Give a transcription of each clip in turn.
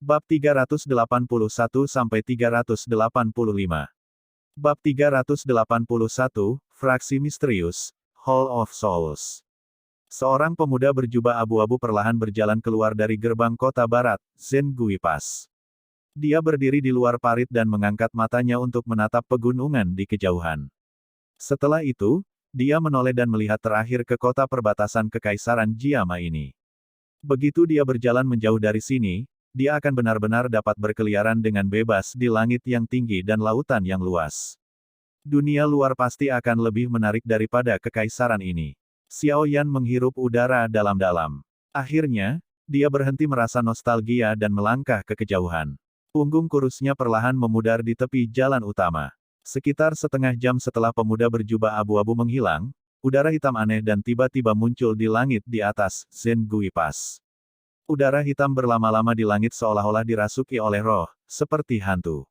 Bab 381-385. Bab 381, Fraksi Misterius, Hall of Souls. Seorang pemuda berjubah abu-abu perlahan berjalan keluar dari gerbang kota barat, Zengui Pass. Dia berdiri di luar parit dan mengangkat matanya untuk menatap pegunungan di kejauhan. Setelah itu, dia menoleh dan melihat terakhir ke kota perbatasan Kekaisaran Jiama ini. Begitu dia berjalan menjauh dari sini, dia akan benar-benar dapat berkeliaran dengan bebas di langit yang tinggi dan lautan yang luas. Dunia luar pasti akan lebih menarik daripada kekaisaran ini. Xiao Yan menghirup udara dalam-dalam. Akhirnya, dia berhenti merasa nostalgia dan melangkah ke kejauhan. Punggung kurusnya perlahan memudar di tepi jalan utama. Sekitar setengah jam setelah pemuda berjubah abu-abu menghilang, udara hitam aneh dan tiba-tiba muncul di langit di atas Zengui Pass. Udara hitam berlama-lama di langit seolah-olah dirasuki oleh roh, seperti hantu.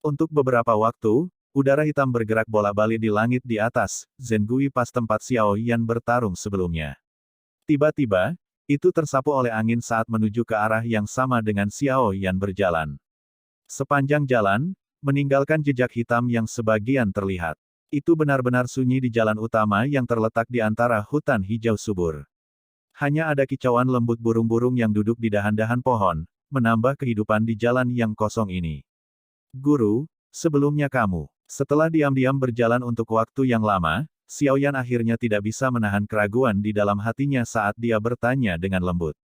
Untuk beberapa waktu, udara hitam bergerak bola-balik di langit di atas Zengui Pass tempat Xiao Yan bertarung sebelumnya. Tiba-tiba, itu tersapu oleh angin saat menuju ke arah yang sama dengan Xiao Yan berjalan. Sepanjang jalan, meninggalkan jejak hitam yang sebagian terlihat. Itu benar-benar sunyi di jalan utama yang terletak di antara hutan hijau subur. Hanya ada kicauan lembut burung-burung yang duduk di dahan-dahan pohon, menambah kehidupan di jalan yang kosong ini. Guru, sebelumnya kamu. Setelah diam-diam berjalan untuk waktu yang lama, Xiao Yan akhirnya tidak bisa menahan keraguan di dalam hatinya saat dia bertanya dengan lembut.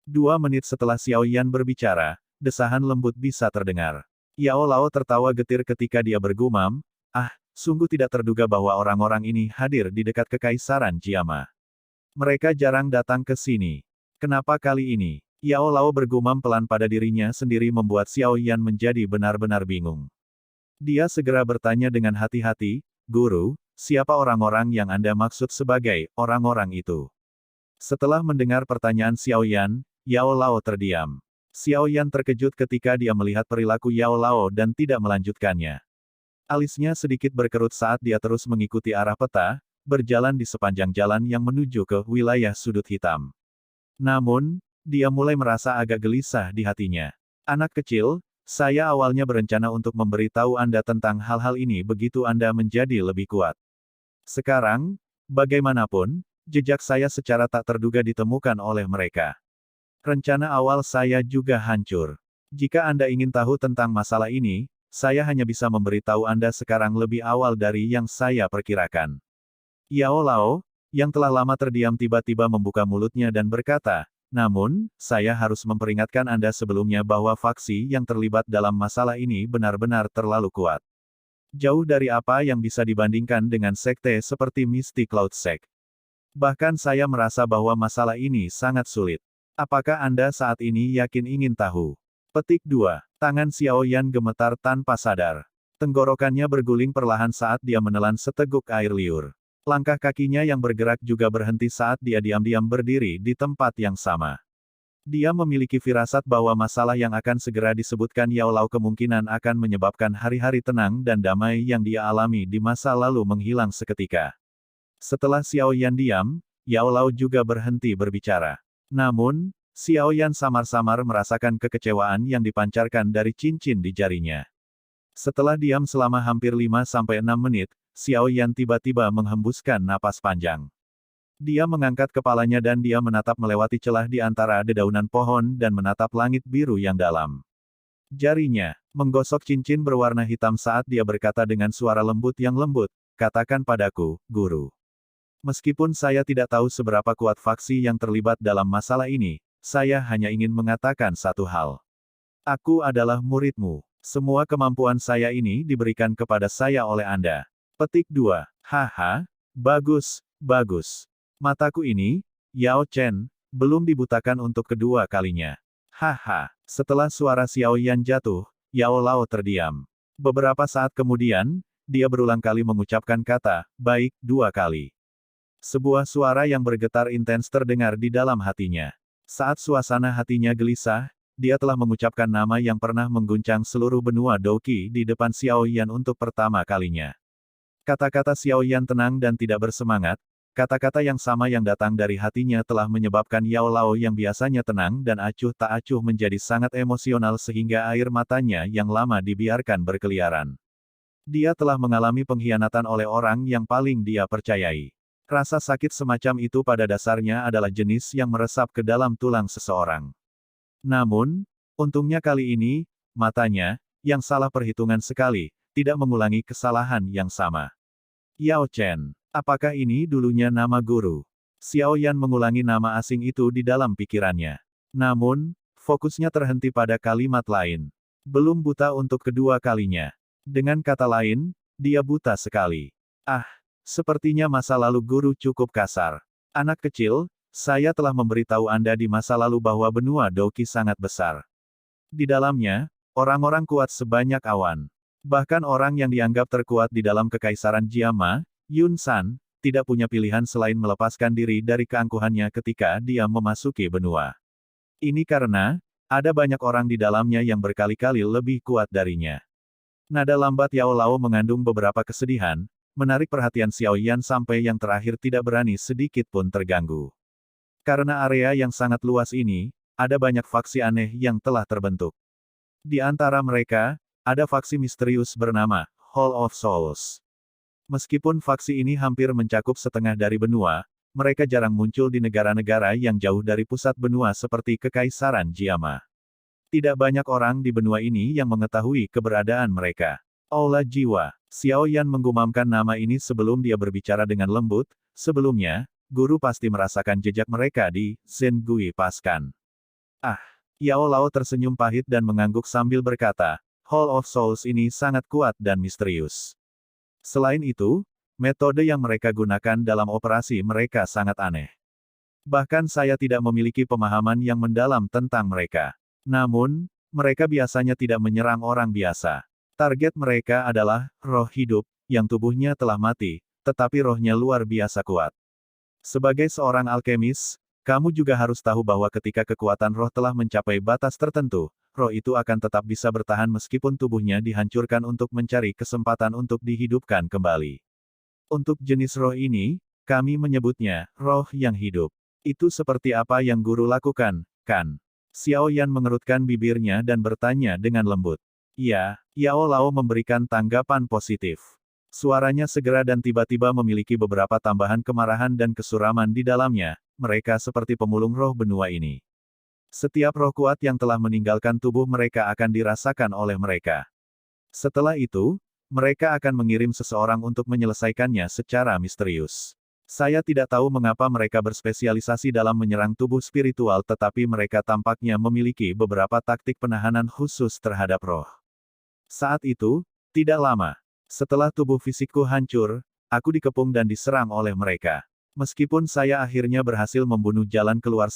2 menit setelah Xiao Yan berbicara, desahan lembut bisa terdengar. Yao Lao tertawa getir ketika dia bergumam, sungguh tidak terduga bahwa orang-orang ini hadir di dekat Kekaisaran Jiama. Mereka jarang datang ke sini. Kenapa kali ini? Yao Lao bergumam pelan pada dirinya sendiri membuat Xiao Yan menjadi benar-benar bingung. Dia segera bertanya dengan hati-hati, Guru, siapa orang-orang yang Anda maksud sebagai orang-orang itu? Setelah mendengar pertanyaan Xiao Yan, Yao Lao terdiam. Xiao Yan terkejut ketika dia melihat perilaku Yao Lao dan tidak melanjutkannya. Alisnya sedikit berkerut saat dia terus mengikuti arah peta, berjalan di sepanjang jalan yang menuju ke wilayah sudut hitam. Namun, dia mulai merasa agak gelisah di hatinya. Anak kecil, saya awalnya berencana untuk memberitahu Anda tentang hal-hal ini begitu Anda menjadi lebih kuat. Sekarang, bagaimanapun, jejak saya secara tak terduga ditemukan oleh mereka. Rencana awal saya juga hancur. Jika Anda ingin tahu tentang masalah ini, saya hanya bisa memberitahu Anda sekarang lebih awal dari yang saya perkirakan. Yao Lao, yang telah lama terdiam tiba-tiba membuka mulutnya dan berkata, namun, saya harus memperingatkan Anda sebelumnya bahwa faksi yang terlibat dalam masalah ini benar-benar terlalu kuat. Jauh dari apa yang bisa dibandingkan dengan sekte seperti Mystic Cloud Sect. Bahkan saya merasa bahwa masalah ini sangat sulit. Apakah Anda saat ini yakin ingin tahu? Petik 2. Tangan Xiao Yan gemetar tanpa sadar. Tenggorokannya berguling perlahan saat dia menelan seteguk air liur. Langkah kakinya yang bergerak juga berhenti saat dia diam-diam berdiri di tempat yang sama. Dia memiliki firasat bahwa masalah yang akan segera disebutkan Yao Lao kemungkinan akan menyebabkan hari-hari tenang dan damai yang dia alami di masa lalu menghilang seketika. Setelah Xiao Yan diam, Yao Lao juga berhenti berbicara. Namun, Xiao Yan samar-samar merasakan kekecewaan yang dipancarkan dari cincin di jarinya. Setelah diam selama hampir 5-6 menit, Xiao Yan tiba-tiba menghembuskan napas panjang. Dia mengangkat kepalanya dan dia menatap melewati celah di antara dedaunan pohon dan menatap langit biru yang dalam. Jarinya menggosok cincin berwarna hitam saat dia berkata dengan suara lembut yang lembut, katakan padaku, Guru. Meskipun saya tidak tahu seberapa kuat faksi yang terlibat dalam masalah ini, saya hanya ingin mengatakan satu hal. Aku adalah muridmu. Semua kemampuan saya ini diberikan kepada saya oleh Anda. Petik 2. Haha, bagus, bagus. Mataku ini, Yao Chen, belum dibutakan untuk kedua kalinya. Haha. Setelah suara Xiao Yan jatuh, Yao Lao terdiam. Beberapa saat kemudian, dia berulang kali mengucapkan kata, baik, 2 kali. Sebuah suara yang bergetar intens terdengar di dalam hatinya. Saat suasana hatinya gelisah, dia telah mengucapkan nama yang pernah mengguncang seluruh benua Douqi di depan Xiao Yan untuk pertama kalinya. Kata-kata Xiao Yan tenang dan tidak bersemangat, kata-kata yang sama yang datang dari hatinya telah menyebabkan Yao Lao yang biasanya tenang dan acuh tak acuh menjadi sangat emosional sehingga air matanya yang lama dibiarkan berkeliaran. Dia telah mengalami pengkhianatan oleh orang yang paling dia percayai. Rasa sakit semacam itu pada dasarnya adalah jenis yang meresap ke dalam tulang seseorang. Namun, untungnya kali ini, matanya, yang salah perhitungan sekali, tidak mengulangi kesalahan yang sama. Yao Chen. Apakah ini dulunya nama guru? Xiao Yan mengulangi nama asing itu di dalam pikirannya. Namun, fokusnya terhenti pada kalimat lain. Belum buta untuk kedua kalinya. Dengan kata lain, dia buta sekali. Ah, sepertinya masa lalu guru cukup kasar. Anak kecil, saya telah memberitahu Anda di masa lalu bahwa benua Doki sangat besar. Di dalamnya, orang-orang kuat sebanyak awan. Bahkan orang yang dianggap terkuat di dalam kekaisaran Jiama, Yun San, tidak punya pilihan selain melepaskan diri dari keangkuhannya ketika dia memasuki benua. Ini karena, ada banyak orang di dalamnya yang berkali-kali lebih kuat darinya. Nada lambat Yao Lao mengandung beberapa kesedihan, menarik perhatian Xiao Yan sampai yang terakhir tidak berani sedikit pun terganggu. Karena area yang sangat luas ini, ada banyak faksi aneh yang telah terbentuk. Di antara mereka, ada faksi misterius bernama Hall of Souls. Meskipun faksi ini hampir mencakup setengah dari benua, mereka jarang muncul di negara-negara yang jauh dari pusat benua seperti Kekaisaran Jiama. Tidak banyak orang di benua ini yang mengetahui keberadaan mereka. Aula Jiwa. Xiao Yan menggumamkan nama ini sebelum dia berbicara dengan lembut. Sebelumnya, guru pasti merasakan jejak mereka di Zengui Paskan. Ah, Yao Lao tersenyum pahit dan mengangguk sambil berkata, Hall of Souls ini sangat kuat dan misterius. Selain itu, metode yang mereka gunakan dalam operasi mereka sangat aneh. Bahkan saya tidak memiliki pemahaman yang mendalam tentang mereka. Namun, mereka biasanya tidak menyerang orang biasa. Target mereka adalah roh hidup, yang tubuhnya telah mati, tetapi rohnya luar biasa kuat. Sebagai seorang alkemis, kamu juga harus tahu bahwa ketika kekuatan roh telah mencapai batas tertentu, roh itu akan tetap bisa bertahan meskipun tubuhnya dihancurkan untuk mencari kesempatan untuk dihidupkan kembali. Untuk jenis roh ini, kami menyebutnya roh yang hidup. Itu seperti apa yang guru lakukan, kan? Xiao Yan mengerutkan bibirnya dan bertanya dengan lembut. Iya, Yao Lao memberikan tanggapan positif. Suaranya segera dan tiba-tiba memiliki beberapa tambahan kemarahan dan kesuraman di dalamnya, mereka seperti pemulung roh benua ini. Setiap roh kuat yang telah meninggalkan tubuh mereka akan dirasakan oleh mereka. Setelah itu, mereka akan mengirim seseorang untuk menyelesaikannya secara misterius. Saya tidak tahu mengapa mereka berspesialisasi dalam menyerang tubuh spiritual tetapi mereka tampaknya memiliki beberapa taktik penahanan khusus terhadap roh. Saat itu, tidak lama, setelah tubuh fisikku hancur, aku dikepung dan diserang oleh mereka. Meskipun saya akhirnya berhasil membunuh jalan keluar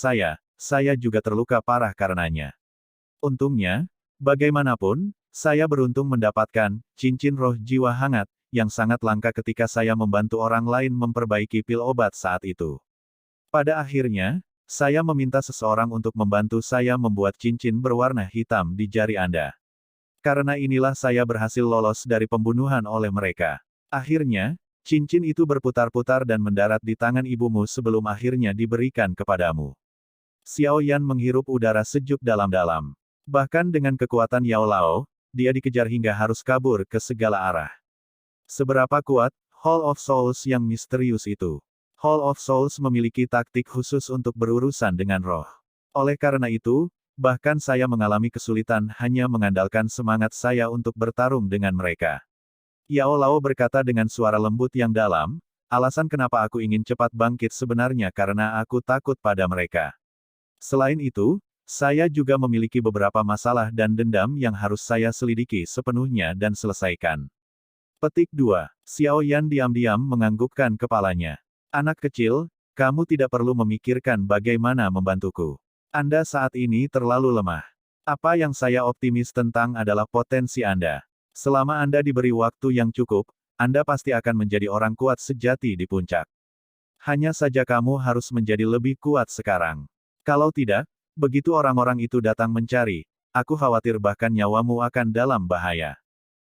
saya juga terluka parah karenanya. Untungnya, bagaimanapun, saya beruntung mendapatkan cincin roh jiwa hangat, yang sangat langka ketika saya membantu orang lain memperbaiki pil obat saat itu. Pada akhirnya, saya meminta seseorang untuk membantu saya membuat cincin berwarna hitam di jari Anda. Karena inilah saya berhasil lolos dari pembunuhan oleh mereka. Akhirnya, cincin itu berputar-putar dan mendarat di tangan ibumu sebelum akhirnya diberikan kepadamu. Xiao Yan menghirup udara sejuk dalam-dalam. Bahkan dengan kekuatan Yao Lao, dia dikejar hingga harus kabur ke segala arah. Seberapa kuat Hall of Souls yang misterius itu? Hall of Souls memiliki taktik khusus untuk berurusan dengan roh. Oleh karena itu, bahkan saya mengalami kesulitan hanya mengandalkan semangat saya untuk bertarung dengan mereka. Yao Lao berkata dengan suara lembut yang dalam, alasan kenapa aku ingin cepat bangkit sebenarnya karena aku takut pada mereka. Selain itu, saya juga memiliki beberapa masalah dan dendam yang harus saya selidiki sepenuhnya dan selesaikan. Petik 2. Xiao Yan diam-diam menganggukkan kepalanya. Anak kecil, kamu tidak perlu memikirkan bagaimana membantuku. Anda saat ini terlalu lemah. Apa yang saya optimis tentang adalah potensi Anda. Selama Anda diberi waktu yang cukup, Anda pasti akan menjadi orang kuat sejati di puncak. Hanya saja kamu harus menjadi lebih kuat sekarang. Kalau tidak, begitu orang-orang itu datang mencari, aku khawatir bahkan nyawamu akan dalam bahaya.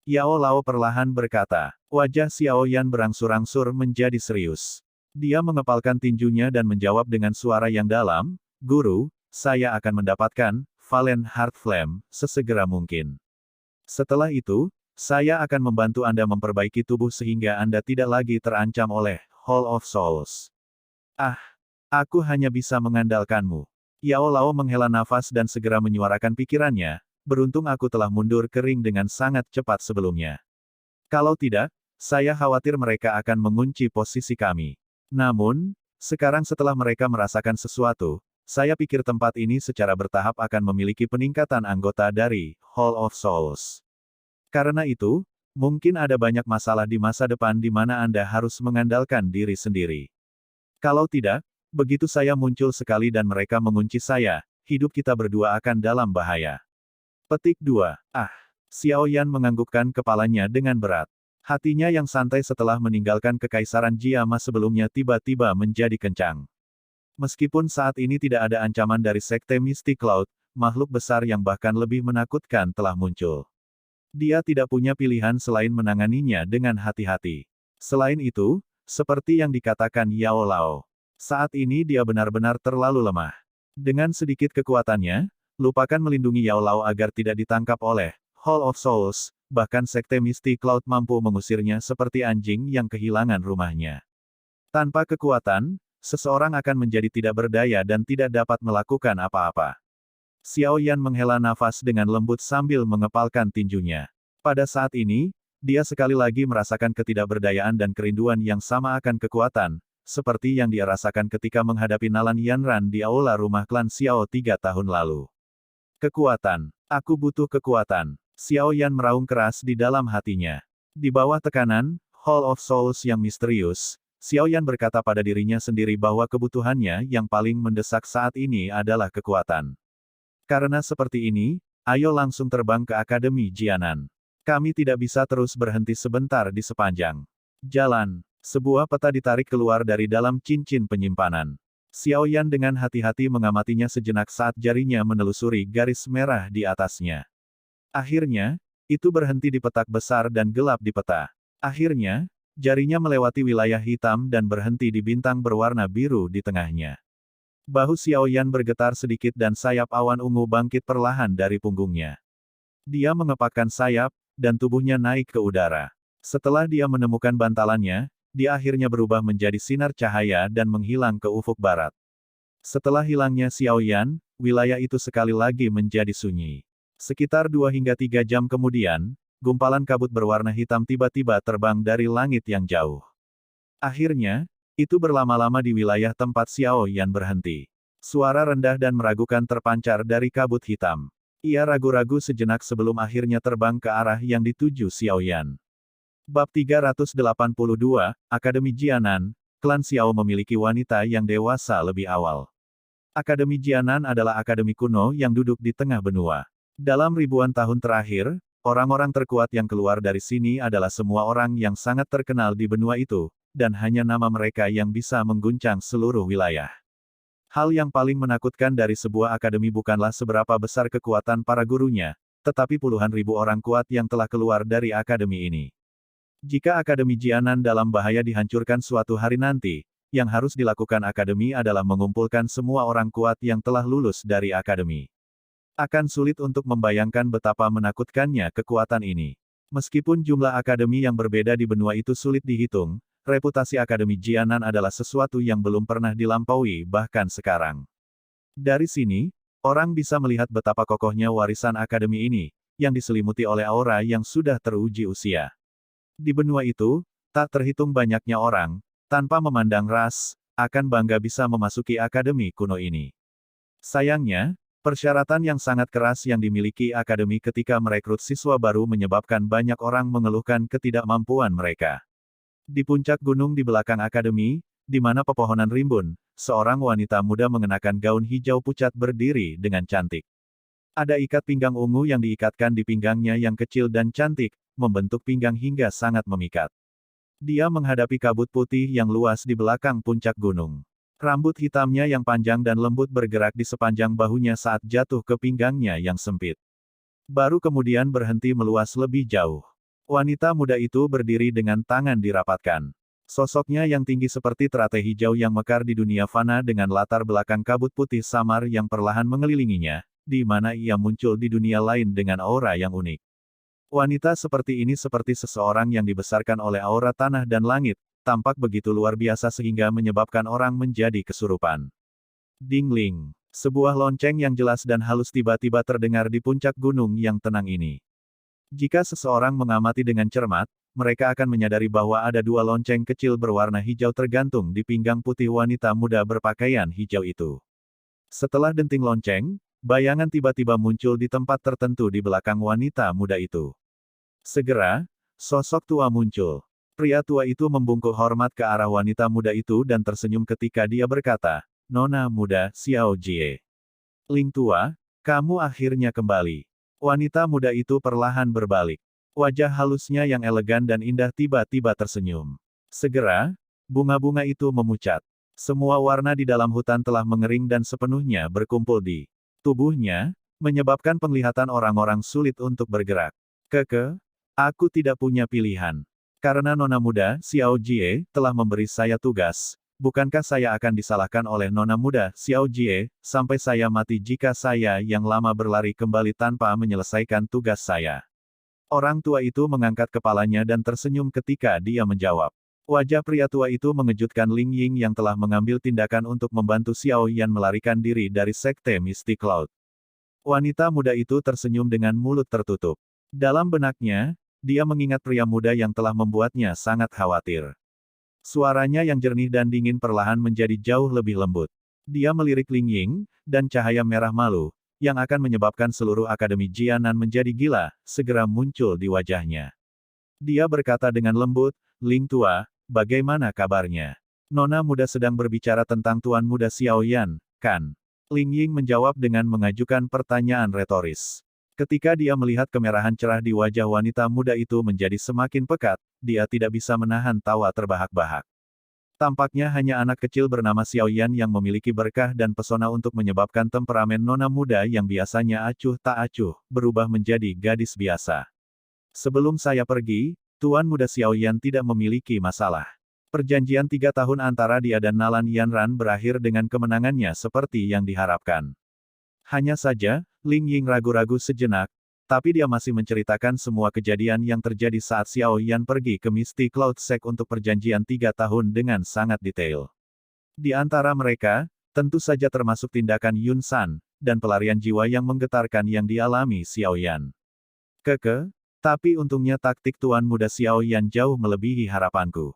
Yao Lao perlahan berkata. Wajah Xiao Yan berangsur-angsur menjadi serius. Dia mengepalkan tinjunya dan menjawab dengan suara yang dalam, "Guru, saya akan mendapatkan Valen Heart Flame sesegera mungkin. Setelah itu, saya akan membantu Anda memperbaiki tubuh sehingga Anda tidak lagi terancam oleh Hall of Souls." "Ah, aku hanya bisa mengandalkanmu." Yao Lao menghela nafas dan segera menyuarakan pikirannya, "Beruntung aku telah mundur kering dengan sangat cepat sebelumnya. Kalau tidak, saya khawatir mereka akan mengunci posisi kami. Namun, sekarang setelah mereka merasakan sesuatu, saya pikir tempat ini secara bertahap akan memiliki peningkatan anggota dari Hall of Souls. Karena itu, mungkin ada banyak masalah di masa depan di mana Anda harus mengandalkan diri sendiri. Kalau tidak, begitu saya muncul sekali dan mereka mengunci saya, hidup kita berdua akan dalam bahaya." Petik 2. Ah. Xiao Yan menganggukkan kepalanya dengan berat. Hatinya yang santai setelah meninggalkan kekaisaran Jiama sebelumnya tiba-tiba menjadi kencang. Meskipun saat ini tidak ada ancaman dari Sekte Mystic Cloud, makhluk besar yang bahkan lebih menakutkan telah muncul. Dia tidak punya pilihan selain menanganinya dengan hati-hati. Selain itu, seperti yang dikatakan Yao Lao, saat ini dia benar-benar terlalu lemah. Dengan sedikit kekuatannya, lupakan melindungi Yao Lao agar tidak ditangkap oleh Hall of Souls, bahkan Sekte Mystic Cloud mampu mengusirnya seperti anjing yang kehilangan rumahnya. Tanpa kekuatan, seseorang akan menjadi tidak berdaya dan tidak dapat melakukan apa-apa. Xiao Yan menghela nafas dengan lembut sambil mengepalkan tinjunya. Pada saat ini, dia sekali lagi merasakan ketidakberdayaan dan kerinduan yang sama akan kekuatan, seperti yang dia rasakan ketika menghadapi Nalan Yanran di aula rumah klan Xiao 3 tahun lalu. "Kekuatan. Aku butuh kekuatan." Xiao Yan meraung keras di dalam hatinya. Di bawah tekanan Hall of Souls yang misterius, Xiao Yan berkata pada dirinya sendiri bahwa kebutuhannya yang paling mendesak saat ini adalah kekuatan. Karena seperti ini, ayo langsung terbang ke Akademi Jianan. Kami tidak bisa terus berhenti sebentar di sepanjang jalan. Sebuah peta ditarik keluar dari dalam cincin penyimpanan. Xiao Yan dengan hati-hati mengamatinya sejenak saat jarinya menelusuri garis merah di atasnya. Akhirnya, itu berhenti di petak besar dan gelap di peta. Akhirnya, jarinya melewati wilayah hitam dan berhenti di bintang berwarna biru di tengahnya. Bahu Xiao Yan bergetar sedikit dan sayap awan ungu bangkit perlahan dari punggungnya. Dia mengepakkan sayap, dan tubuhnya naik ke udara. Setelah dia menemukan bantalannya, dia akhirnya berubah menjadi sinar cahaya dan menghilang ke ufuk barat. Setelah hilangnya Xiao Yan, wilayah itu sekali lagi menjadi sunyi. Sekitar 2 hingga 3 jam kemudian, gumpalan kabut berwarna hitam tiba-tiba terbang dari langit yang jauh. Akhirnya, itu berlama-lama di wilayah tempat Xiao Yan berhenti. Suara rendah dan meragukan terpancar dari kabut hitam. Ia ragu-ragu sejenak sebelum akhirnya terbang ke arah yang dituju Xiao Yan. Bab 382, Akademi Jianan, klan Xiao memiliki wanita yang dewasa lebih awal. Akademi Jianan adalah akademi kuno yang duduk di tengah benua. Dalam ribuan tahun terakhir, orang-orang terkuat yang keluar dari sini adalah semua orang yang sangat terkenal di benua itu, dan hanya nama mereka yang bisa mengguncang seluruh wilayah. Hal yang paling menakutkan dari sebuah akademi bukanlah seberapa besar kekuatan para gurunya, tetapi puluhan ribu orang kuat yang telah keluar dari akademi ini. Jika Akademi Jianan dalam bahaya dihancurkan suatu hari nanti, yang harus dilakukan akademi adalah mengumpulkan semua orang kuat yang telah lulus dari akademi. Akan sulit untuk membayangkan betapa menakutkannya kekuatan ini. Meskipun jumlah akademi yang berbeda di benua itu sulit dihitung, reputasi Akademi Jianan adalah sesuatu yang belum pernah dilampaui bahkan sekarang. Dari sini, orang bisa melihat betapa kokohnya warisan akademi ini, yang diselimuti oleh aura yang sudah teruji usia. Di benua itu, tak terhitung banyaknya orang, tanpa memandang ras, akan bangga bisa memasuki akademi kuno ini. Sayangnya, persyaratan yang sangat keras yang dimiliki akademi ketika merekrut siswa baru menyebabkan banyak orang mengeluhkan ketidakmampuan mereka. Di puncak gunung di belakang akademi, di mana pepohonan rimbun, seorang wanita muda mengenakan gaun hijau pucat berdiri dengan cantik. Ada ikat pinggang ungu yang diikatkan di pinggangnya yang kecil dan cantik, membentuk pinggang hingga sangat memikat. Dia menghadapi kabut putih yang luas di belakang puncak gunung. Rambut hitamnya yang panjang dan lembut bergerak di sepanjang bahunya saat jatuh ke pinggangnya yang sempit. Baru kemudian berhenti meluas lebih jauh. Wanita muda itu berdiri dengan tangan dirapatkan. Sosoknya yang tinggi seperti teratai hijau yang mekar di dunia fana dengan latar belakang kabut putih samar yang perlahan mengelilinginya, di mana ia muncul di dunia lain dengan aura yang unik. Wanita seperti ini seperti seseorang yang dibesarkan oleh aura tanah dan langit, tampak begitu luar biasa sehingga menyebabkan orang menjadi kesurupan. Dingling. Sebuah lonceng yang jelas dan halus tiba-tiba terdengar di puncak gunung yang tenang ini. Jika seseorang mengamati dengan cermat, mereka akan menyadari bahwa ada dua lonceng kecil berwarna hijau tergantung di pinggang putih wanita muda berpakaian hijau itu. Setelah denting lonceng, bayangan tiba-tiba muncul di tempat tertentu di belakang wanita muda itu. Segera, sosok tua muncul. Pria tua itu membungkuk hormat ke arah wanita muda itu dan tersenyum ketika dia berkata, "Nona muda, Xiao Jie. Ling tua, kamu akhirnya kembali." Wanita muda itu perlahan berbalik. Wajah halusnya yang elegan dan indah tiba-tiba tersenyum. Segera, bunga-bunga itu memucat. Semua warna di dalam hutan telah mengering dan sepenuhnya berkumpul di tubuhnya, menyebabkan penglihatan orang-orang sulit untuk bergerak. Aku tidak punya pilihan. Karena Nona muda, Xiao Jie, telah memberi saya tugas. Bukankah saya akan disalahkan oleh Nona muda, Xiao Jie, sampai saya mati jika saya yang lama berlari kembali tanpa menyelesaikan tugas saya? Orang tua itu mengangkat kepalanya dan tersenyum ketika dia menjawab. Wajah pria tua itu mengejutkan Ling Ying yang telah mengambil tindakan untuk membantu Xiao Yan melarikan diri dari sekte Mystic Cloud. Wanita muda itu tersenyum dengan mulut tertutup. Dalam benaknya, dia mengingat pria muda yang telah membuatnya sangat khawatir. Suaranya yang jernih dan dingin perlahan menjadi jauh lebih lembut. Dia melirik Ling Ying, dan cahaya merah malu, yang akan menyebabkan seluruh Akademi Jianan menjadi gila, segera muncul di wajahnya. Dia berkata dengan lembut, "Ling tua, bagaimana kabarnya? Nona muda sedang berbicara tentang Tuan muda Xiao Yan, kan?" Ling Ying menjawab dengan mengajukan pertanyaan retoris. Ketika dia melihat kemerahan cerah di wajah wanita muda itu menjadi semakin pekat, dia tidak bisa menahan tawa terbahak-bahak. Tampaknya hanya anak kecil bernama Xiao Yan yang memiliki berkah dan pesona untuk menyebabkan temperamen nona muda yang biasanya acuh tak acuh, berubah menjadi gadis biasa. Sebelum saya pergi, Tuan muda Xiao Yan tidak memiliki masalah. Perjanjian 3 tahun antara dia dan Nalan Yanran berakhir dengan kemenangannya seperti yang diharapkan. Hanya saja, Ling Ying ragu-ragu sejenak, tapi dia masih menceritakan semua kejadian yang terjadi saat Xiao Yan pergi ke Mystic Cloud Sect untuk perjanjian 3 tahun dengan sangat detail. Di antara mereka, tentu saja termasuk tindakan Yun San, dan pelarian jiwa yang menggetarkan yang dialami Xiao Yan. Tapi untungnya taktik Tuan muda Xiao Yan jauh melebihi harapanku.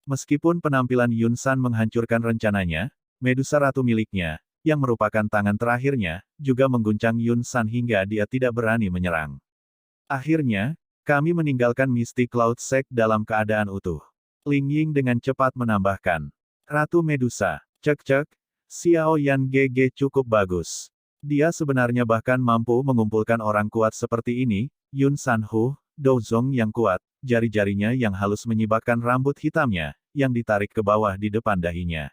Meskipun penampilan Yun San menghancurkan rencananya, Medusa Ratu miliknya, yang merupakan tangan terakhirnya, juga mengguncang Yun San hingga dia tidak berani menyerang. Akhirnya, kami meninggalkan Mystic Cloud Sect dalam keadaan utuh. Ling Ying dengan cepat menambahkan. Ratu Medusa, cek-cek, Xiao Yan GG cukup bagus. Dia sebenarnya bahkan mampu mengumpulkan orang kuat seperti ini, Yun San Hu, Douzong yang kuat, jari-jarinya yang halus menyibakkan rambut hitamnya, yang ditarik ke bawah di depan dahinya.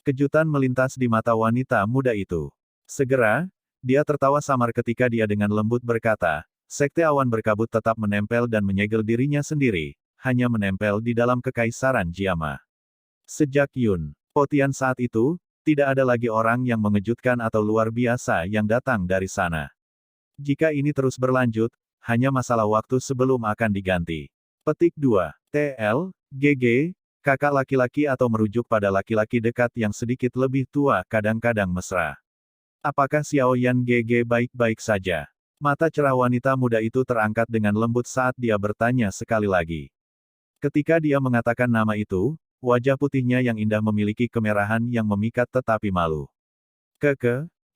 Kejutan melintas di mata wanita muda itu. Segera, dia tertawa samar ketika dia dengan lembut berkata, Sekte Awan Berkabut tetap menempel dan menyegel dirinya sendiri, hanya menempel di dalam kekaisaran Jiama. Sejak Yun Potian saat itu, tidak ada lagi orang yang mengejutkan atau luar biasa yang datang dari sana. Jika ini terus berlanjut, hanya masalah waktu sebelum akan diganti. Petik 2. TL, GG, kakak laki-laki atau merujuk pada laki-laki dekat yang sedikit lebih tua kadang-kadang mesra. Apakah Xiao Yan GG baik-baik saja? Mata cerah wanita muda itu terangkat dengan lembut saat dia bertanya sekali lagi. Ketika dia mengatakan nama itu, wajah putihnya yang indah memiliki kemerahan yang memikat tetapi malu.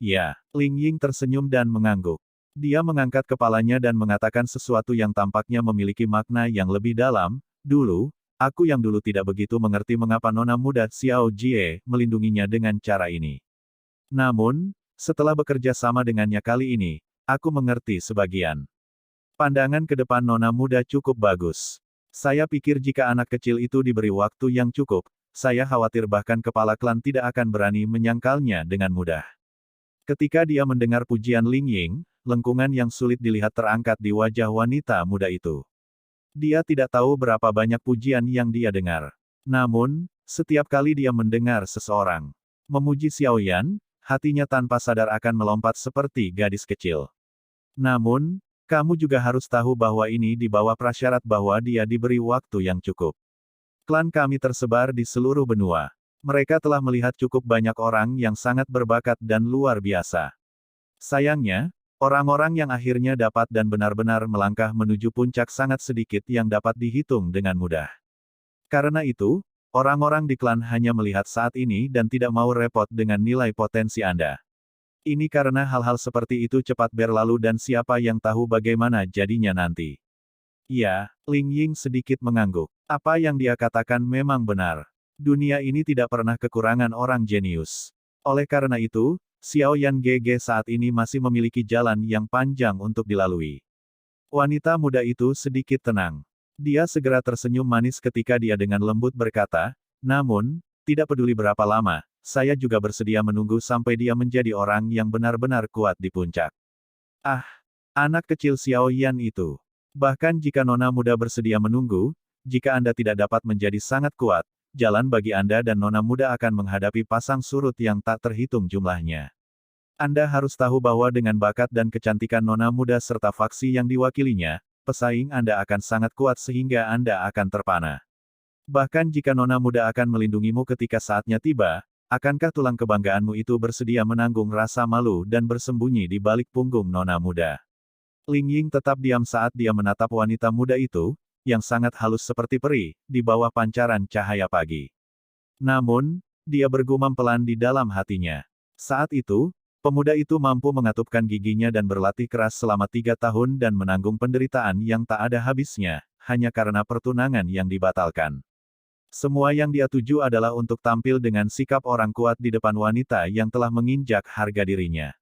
Ya. Ling Ying tersenyum dan mengangguk. Dia mengangkat kepalanya dan mengatakan sesuatu yang tampaknya memiliki makna yang lebih dalam. Dulu, aku yang dulu tidak begitu mengerti mengapa nona muda Xiao Jie melindunginya dengan cara ini. Namun, setelah bekerja sama dengannya kali ini, aku mengerti sebagian. Pandangan ke depan nona muda cukup bagus. Saya pikir jika anak kecil itu diberi waktu yang cukup, saya khawatir bahkan kepala klan tidak akan berani menyangkalnya dengan mudah. Ketika dia mendengar pujian Ling Ying, lengkungan yang sulit dilihat terangkat di wajah wanita muda itu. Dia tidak tahu berapa banyak pujian yang dia dengar. Namun, setiap kali dia mendengar seseorang memuji Xiaoyan, hatinya tanpa sadar akan melompat seperti gadis kecil. Namun, kamu juga harus tahu bahwa ini di bawah prasyarat bahwa dia diberi waktu yang cukup. Klan kami tersebar di seluruh benua. Mereka telah melihat cukup banyak orang yang sangat berbakat dan luar biasa. Sayangnya, orang-orang yang akhirnya dapat dan benar-benar melangkah menuju puncak sangat sedikit yang dapat dihitung dengan mudah. Karena itu, orang-orang di klan hanya melihat saat ini dan tidak mau repot dengan nilai potensi Anda. Ini karena hal-hal seperti itu cepat berlalu dan siapa yang tahu bagaimana jadinya nanti. Ya, Ling Ying sedikit mengangguk. Apa yang dia katakan memang benar. Dunia ini tidak pernah kekurangan orang jenius. Oleh karena itu, Xiaoyan GG saat ini masih memiliki jalan yang panjang untuk dilalui. Wanita muda itu sedikit tenang. Dia segera tersenyum manis ketika dia dengan lembut berkata, namun, tidak peduli berapa lama, saya juga bersedia menunggu sampai dia menjadi orang yang benar-benar kuat di puncak. Ah, anak kecil Xiaoyan itu. Bahkan jika nona muda bersedia menunggu, jika Anda tidak dapat menjadi sangat kuat, jalan bagi Anda dan nona muda akan menghadapi pasang surut yang tak terhitung jumlahnya. Anda harus tahu bahwa dengan bakat dan kecantikan nona muda serta faksi yang diwakilinya, pesaing Anda akan sangat kuat sehingga Anda akan terpana. Bahkan jika nona muda akan melindungimu ketika saatnya tiba, akankah tulang kebanggaanmu itu bersedia menanggung rasa malu dan bersembunyi di balik punggung nona muda? Ling Ying tetap diam saat dia menatap wanita muda itu, yang sangat halus seperti peri, di bawah pancaran cahaya pagi. Namun, dia bergumam pelan di dalam hatinya. Saat itu, pemuda itu mampu mengatupkan giginya dan berlatih keras selama 3 tahun dan menanggung penderitaan yang tak ada habisnya, hanya karena pertunangan yang dibatalkan. Semua yang dia tuju adalah untuk tampil dengan sikap orang kuat di depan wanita yang telah menginjak harga dirinya.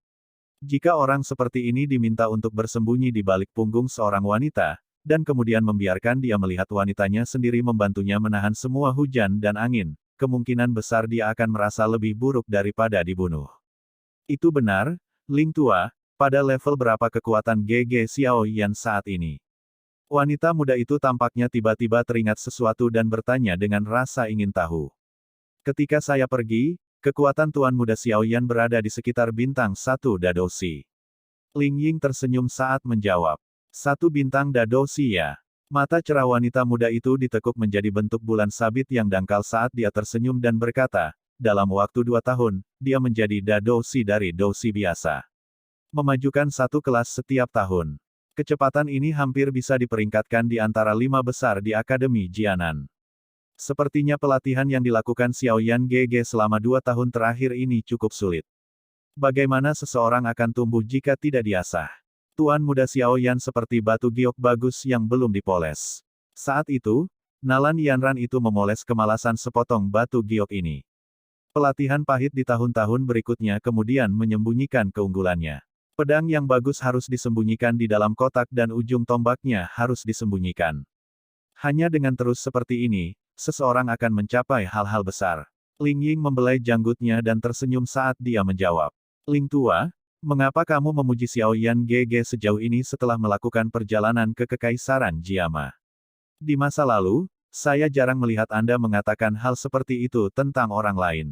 Jika orang seperti ini diminta untuk bersembunyi di balik punggung seorang wanita, dan kemudian membiarkan dia melihat wanitanya sendiri membantunya menahan semua hujan dan angin, kemungkinan besar dia akan merasa lebih buruk daripada dibunuh. Itu benar, Ling Tua, pada level berapa kekuatan GG Xiaoyan saat ini? Wanita muda itu tampaknya tiba-tiba teringat sesuatu dan bertanya dengan rasa ingin tahu. Ketika saya pergi, kekuatan Tuan Muda Xiaoyan berada di sekitar bintang 1 Dadosi. Ling Ying tersenyum saat menjawab. 1 bintang Dadosi ya. Mata cerah wanita muda itu ditekuk menjadi bentuk bulan sabit yang dangkal saat dia tersenyum dan berkata, dalam waktu 2 tahun, dia menjadi Dadosi dari Dosi biasa. Memajukan 1 kelas setiap tahun. Kecepatan ini hampir bisa diperingkatkan di antara 5 besar di Akademi Jianan. Sepertinya pelatihan yang dilakukan Xiaoyan GG selama 2 tahun terakhir ini cukup sulit. Bagaimana seseorang akan tumbuh jika tidak diasah? Tuan Muda Xiaoyan seperti batu giok bagus yang belum dipoles. Saat itu, Nalan Yanran itu memoles kemalasan sepotong batu giok ini. Pelatihan pahit di tahun-tahun berikutnya kemudian menyembunyikan keunggulannya. Pedang yang bagus harus disembunyikan di dalam kotak dan ujung tombaknya harus disembunyikan. Hanya dengan terus seperti ini, seseorang akan mencapai hal-hal besar. Ling Ying membelai janggutnya dan tersenyum saat dia menjawab. Ling Tua, mengapa kamu memuji Xiaoyan GG sejauh ini setelah melakukan perjalanan ke Kekaisaran Jiama? Di masa lalu, saya jarang melihat Anda mengatakan hal seperti itu tentang orang lain.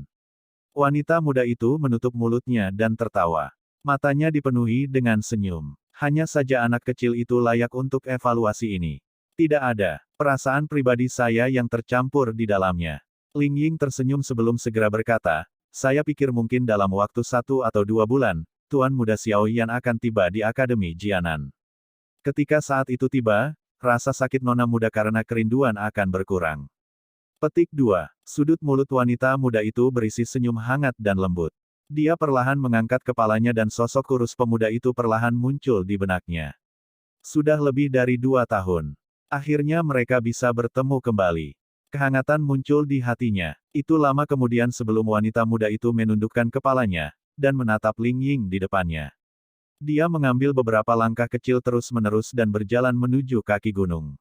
Wanita muda itu menutup mulutnya dan tertawa. Matanya dipenuhi dengan senyum. Hanya saja anak kecil itu layak untuk evaluasi ini. Tidak ada perasaan pribadi saya yang tercampur di dalamnya. Ling Ying tersenyum sebelum segera berkata, saya pikir mungkin dalam waktu 1 atau 2 bulan, Tuan Muda Xiaoyan akan tiba di Akademi Jianan. Ketika saat itu tiba, rasa sakit nona muda karena kerinduan akan berkurang. Petik 2. Sudut mulut wanita muda itu berisi senyum hangat dan lembut. Dia perlahan mengangkat kepalanya dan sosok kurus pemuda itu perlahan muncul di benaknya. Sudah lebih dari 2 tahun. Akhirnya mereka bisa bertemu kembali. Kehangatan muncul di hatinya. Itu lama kemudian sebelum wanita muda itu menundukkan kepalanya, dan menatap Ling Ying di depannya. Dia mengambil beberapa langkah kecil terus-menerus dan berjalan menuju kaki gunung.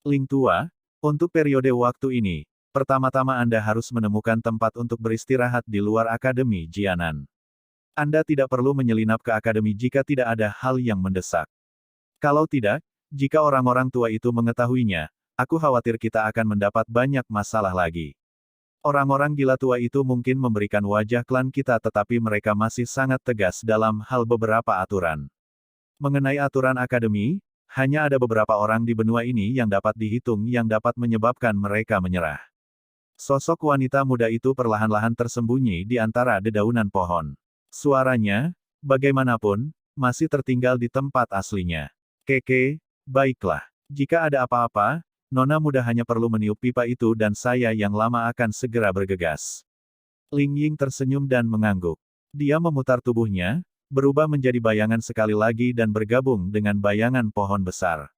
Ling Tua, untuk periode waktu ini, pertama-tama Anda harus menemukan tempat untuk beristirahat di luar Akademi Jianan. Anda tidak perlu menyelinap ke Akademi jika tidak ada hal yang mendesak. Kalau tidak, jika orang-orang tua itu mengetahuinya, Aku khawatir kita akan mendapat banyak masalah lagi. Orang-orang gila tua itu mungkin memberikan wajah klan kita tetapi mereka masih sangat tegas dalam hal beberapa aturan. Mengenai aturan akademi, hanya ada beberapa orang di benua ini yang dapat dihitung yang dapat menyebabkan mereka menyerah. Sosok wanita muda itu perlahan-lahan tersembunyi di antara dedaunan pohon. Suaranya, bagaimanapun, masih tertinggal di tempat aslinya. Keke, baiklah. Jika ada apa-apa, Nona muda hanya perlu meniup pipa itu dan saya yang lama akan segera bergegas. Ling Ying tersenyum dan mengangguk. Dia memutar tubuhnya, berubah menjadi bayangan sekali lagi dan bergabung dengan bayangan pohon besar.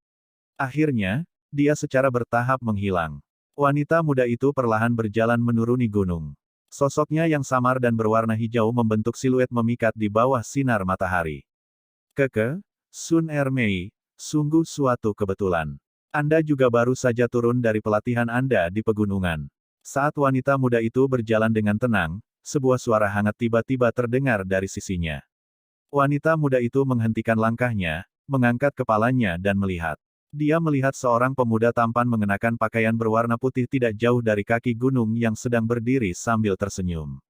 Akhirnya, dia secara bertahap menghilang. Wanita muda itu perlahan berjalan menuruni gunung. Sosoknya yang samar dan berwarna hijau membentuk siluet memikat di bawah sinar matahari. Keke, Sun Ermei, sungguh suatu kebetulan. Anda juga baru saja turun dari pelatihan Anda di pegunungan. Saat wanita muda itu berjalan dengan tenang, sebuah suara hangat tiba-tiba terdengar dari sisinya. Wanita muda itu menghentikan langkahnya, mengangkat kepalanya dan melihat. Dia melihat seorang pemuda tampan mengenakan pakaian berwarna putih tidak jauh dari kaki gunung yang sedang berdiri sambil tersenyum.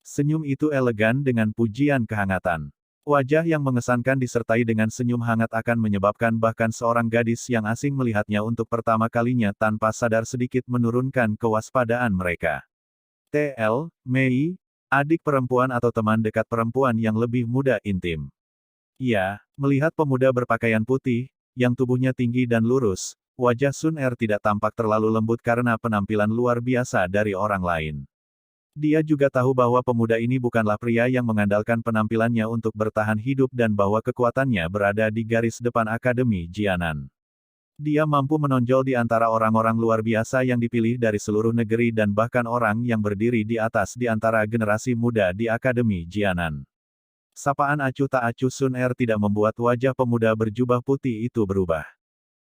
Senyum itu elegan dengan pujian kehangatan. Wajah yang mengesankan disertai dengan senyum hangat akan menyebabkan bahkan seorang gadis yang asing melihatnya untuk pertama kalinya tanpa sadar sedikit menurunkan kewaspadaan mereka. TL, Mei, adik perempuan atau teman dekat perempuan yang lebih muda intim. Ya, melihat pemuda berpakaian putih, yang tubuhnya tinggi dan lurus, wajah Sun Er tidak tampak terlalu lembut karena penampilan luar biasa dari orang lain. Dia juga tahu bahwa pemuda ini bukanlah pria yang mengandalkan penampilannya untuk bertahan hidup dan bahwa kekuatannya berada di garis depan Akademi Jianan. Dia mampu menonjol di antara orang-orang luar biasa yang dipilih dari seluruh negeri dan bahkan orang yang berdiri di atas di antara generasi muda di Akademi Jianan. Sapaan acuh tak acuh Sun Er tidak membuat wajah pemuda berjubah putih itu berubah.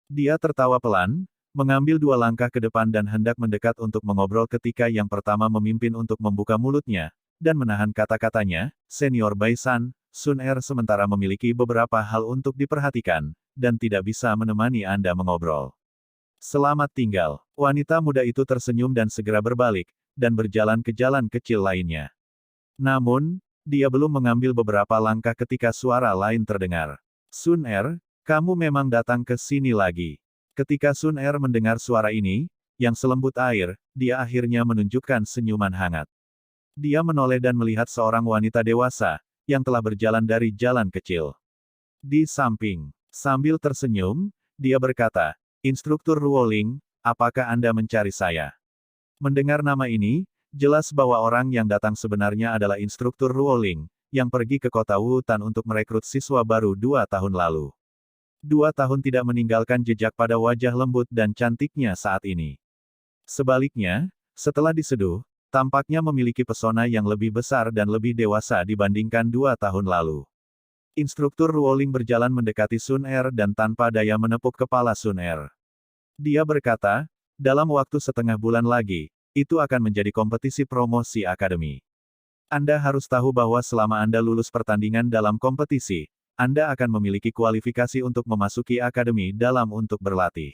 Dia tertawa pelan, mengambil 2 langkah ke depan dan hendak mendekat untuk mengobrol ketika yang pertama memimpin untuk membuka mulutnya, dan menahan kata-katanya, Senior Baisan, Sun Er sementara memiliki beberapa hal untuk diperhatikan, dan tidak bisa menemani Anda mengobrol. Selamat tinggal. Wanita muda itu tersenyum dan segera berbalik, dan berjalan ke jalan kecil lainnya. Namun, dia belum mengambil beberapa langkah ketika suara lain terdengar. Sun Er, kamu memang datang ke sini lagi. Ketika Sun Er mendengar suara ini, yang selembut air, dia akhirnya menunjukkan senyuman hangat. Dia menoleh dan melihat seorang wanita dewasa, yang telah berjalan dari jalan kecil. Di samping, sambil tersenyum, dia berkata, Instruktur Ruoling, apakah Anda mencari saya? Mendengar nama ini, jelas bahwa orang yang datang sebenarnya adalah Instruktur Ruoling, yang pergi ke kota Wutan untuk merekrut siswa baru 2 tahun lalu. 2 tahun tidak meninggalkan jejak pada wajah lembut dan cantiknya saat ini. Sebaliknya, setelah diseduh, tampaknya memiliki pesona yang lebih besar dan lebih dewasa dibandingkan 2 tahun lalu. Instruktur Ruoling berjalan mendekati Sun Er dan tanpa daya menepuk kepala Sun Er. Dia berkata, dalam waktu setengah bulan lagi, itu akan menjadi kompetisi promosi akademi. Anda harus tahu bahwa selama Anda lulus pertandingan dalam kompetisi, Anda akan memiliki kualifikasi untuk memasuki akademi dalam untuk berlatih.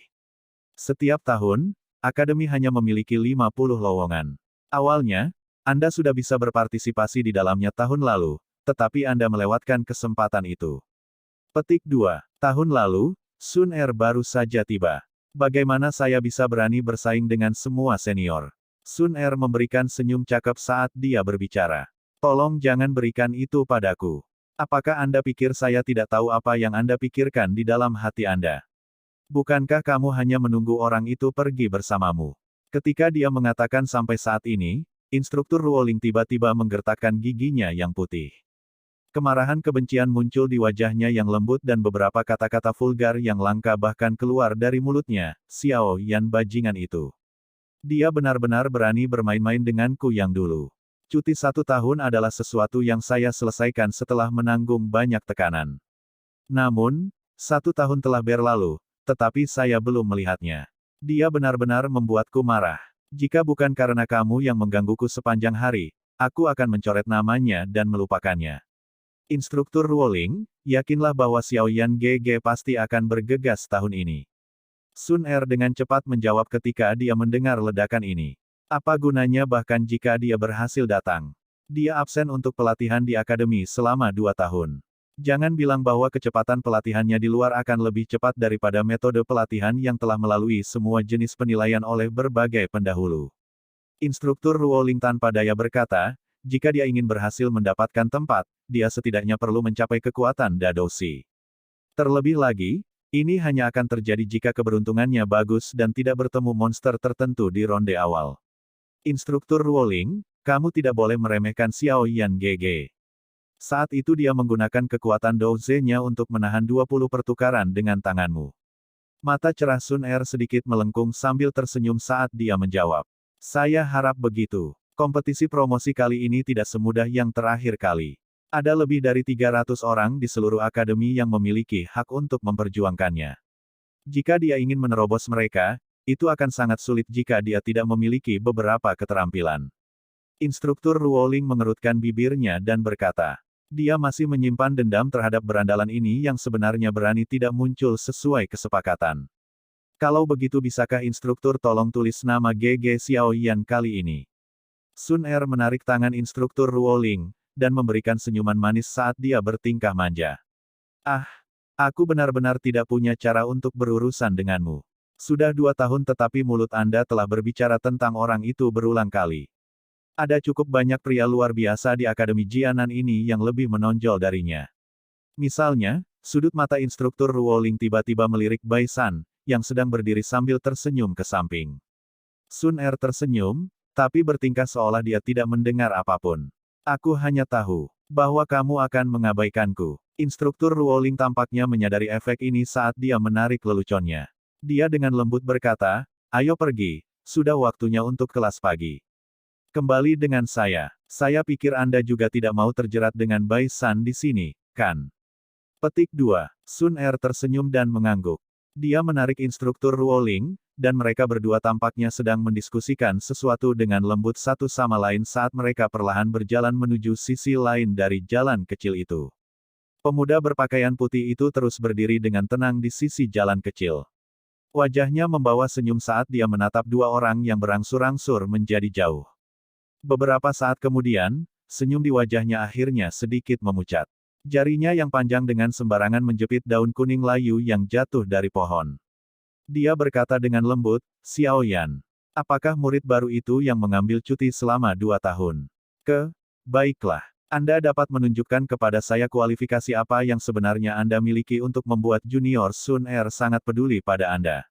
Setiap tahun, akademi hanya memiliki 50 lowongan. Awalnya, Anda sudah bisa berpartisipasi di dalamnya tahun lalu, tetapi Anda melewatkan kesempatan itu. Petik 2. Tahun lalu, Sun Er baru saja tiba. Bagaimana saya bisa berani bersaing dengan semua senior? Sun Er memberikan senyum cakep saat dia berbicara. Tolong jangan berikan itu padaku. Apakah Anda pikir saya tidak tahu apa yang Anda pikirkan di dalam hati Anda? Bukankah kamu hanya menunggu orang itu pergi bersamamu? Ketika dia mengatakan sampai saat ini, Instruktur Ruoling tiba-tiba menggertakkan giginya yang putih. Kemarahan kebencian muncul di wajahnya yang lembut dan beberapa kata-kata vulgar yang langka bahkan keluar dari mulutnya, Xiao Yan bajingan itu. Dia benar-benar berani bermain-main denganku yang dulu. Cuti 1 tahun adalah sesuatu yang saya selesaikan setelah menanggung banyak tekanan. Namun, 1 tahun telah berlalu, tetapi saya belum melihatnya. Dia benar-benar membuatku marah. Jika bukan karena kamu yang menggangguku sepanjang hari, aku akan mencoret namanya dan melupakannya. Instruktur Ruoling, yakinlah bahwa Xiao Yan GG pasti akan bergegas tahun ini. Sun Er dengan cepat menjawab ketika dia mendengar ledakan ini. Apa gunanya bahkan jika dia berhasil datang? Dia absen untuk pelatihan di akademi selama 2 tahun. Jangan bilang bahwa kecepatan pelatihannya di luar akan lebih cepat daripada metode pelatihan yang telah melalui semua jenis penilaian oleh berbagai pendahulu. Instruktur Ruoling tanpa daya berkata, jika dia ingin berhasil mendapatkan tempat, dia setidaknya perlu mencapai kekuatan Dadoshi. Terlebih lagi, ini hanya akan terjadi jika keberuntungannya bagus dan tidak bertemu monster tertentu di ronde awal. Instruktur Ruoling, kamu tidak boleh meremehkan Xiao Yan GG. Saat itu dia menggunakan kekuatan Douze-nya untuk menahan 20 pertukaran dengan tanganmu. Mata cerah Sun Er sedikit melengkung sambil tersenyum saat dia menjawab. Saya harap begitu. Kompetisi promosi kali ini tidak semudah yang terakhir kali. Ada lebih dari 300 orang di seluruh akademi yang memiliki hak untuk memperjuangkannya. Jika dia ingin menerobos mereka, itu akan sangat sulit jika dia tidak memiliki beberapa keterampilan. Instruktur Ruoling mengerutkan bibirnya dan berkata, dia masih menyimpan dendam terhadap berandalan ini yang sebenarnya berani tidak muncul sesuai kesepakatan. Kalau begitu bisakah instruktur tolong tulis nama GG Xiao Yan kali ini? Sun Er menarik tangan instruktur Ruoling, dan memberikan senyuman manis saat dia bertingkah manja. Ah, aku benar-benar tidak punya cara untuk berurusan denganmu. Sudah 2 tahun tetapi mulut Anda telah berbicara tentang orang itu berulang kali. Ada cukup banyak pria luar biasa di Akademi Jianan ini yang lebih menonjol darinya. Misalnya, sudut mata instruktur Ruoling tiba-tiba melirik Bai San, yang sedang berdiri sambil tersenyum ke samping. Sun Er tersenyum, tapi bertingkah seolah dia tidak mendengar apapun. Aku hanya tahu bahwa kamu akan mengabaikanku. Instruktur Ruoling tampaknya menyadari efek ini saat dia menarik leluconnya. Dia dengan lembut berkata, ayo pergi, sudah waktunya untuk kelas pagi. Kembali dengan saya. Saya pikir Anda juga tidak mau terjerat dengan Bai San di sini, kan? Petik 2. Sun Er tersenyum dan mengangguk. Dia menarik instruktur Ruoling, dan mereka berdua tampaknya sedang mendiskusikan sesuatu dengan lembut satu sama lain saat mereka perlahan berjalan menuju sisi lain dari jalan kecil itu. Pemuda berpakaian putih itu terus berdiri dengan tenang di sisi jalan kecil. Wajahnya membawa senyum saat dia menatap 2 orang yang berangsur-angsur menjadi jauh. Beberapa saat kemudian, senyum di wajahnya akhirnya sedikit memucat. Jarinya yang panjang dengan sembarangan menjepit daun kuning layu yang jatuh dari pohon. Dia berkata dengan lembut, Xiao Yan. Apakah murid baru itu yang mengambil cuti selama 2 tahun? Baiklah. Anda dapat menunjukkan kepada saya kualifikasi apa yang sebenarnya Anda miliki untuk membuat junior Sun Er sangat peduli pada Anda.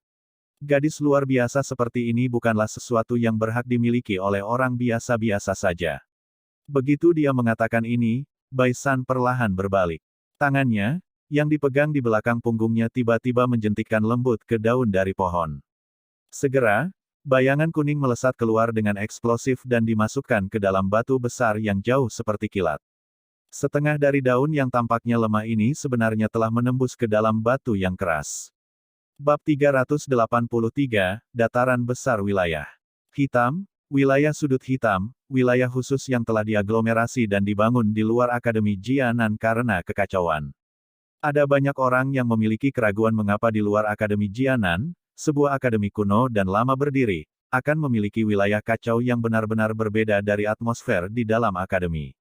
Gadis luar biasa seperti ini bukanlah sesuatu yang berhak dimiliki oleh orang biasa-biasa saja. Begitu dia mengatakan ini, Bai San perlahan berbalik. Tangannya, yang dipegang di belakang punggungnya tiba-tiba menjentikkan lembut ke daun dari pohon. Segera, bayangan kuning melesat keluar dengan eksplosif dan dimasukkan ke dalam batu besar yang jauh seperti kilat. Setengah dari daun yang tampaknya lemah ini sebenarnya telah menembus ke dalam batu yang keras. Bab 383, Dataran Besar Wilayah. Hitam, wilayah sudut hitam, wilayah khusus yang telah diaglomerasi dan dibangun di luar Akademi Jianan karena kekacauan. Ada banyak orang yang memiliki keraguan mengapa di luar Akademi Jianan, sebuah akademi kuno dan lama berdiri, akan memiliki wilayah kacau yang benar-benar berbeda dari atmosfer di dalam akademi.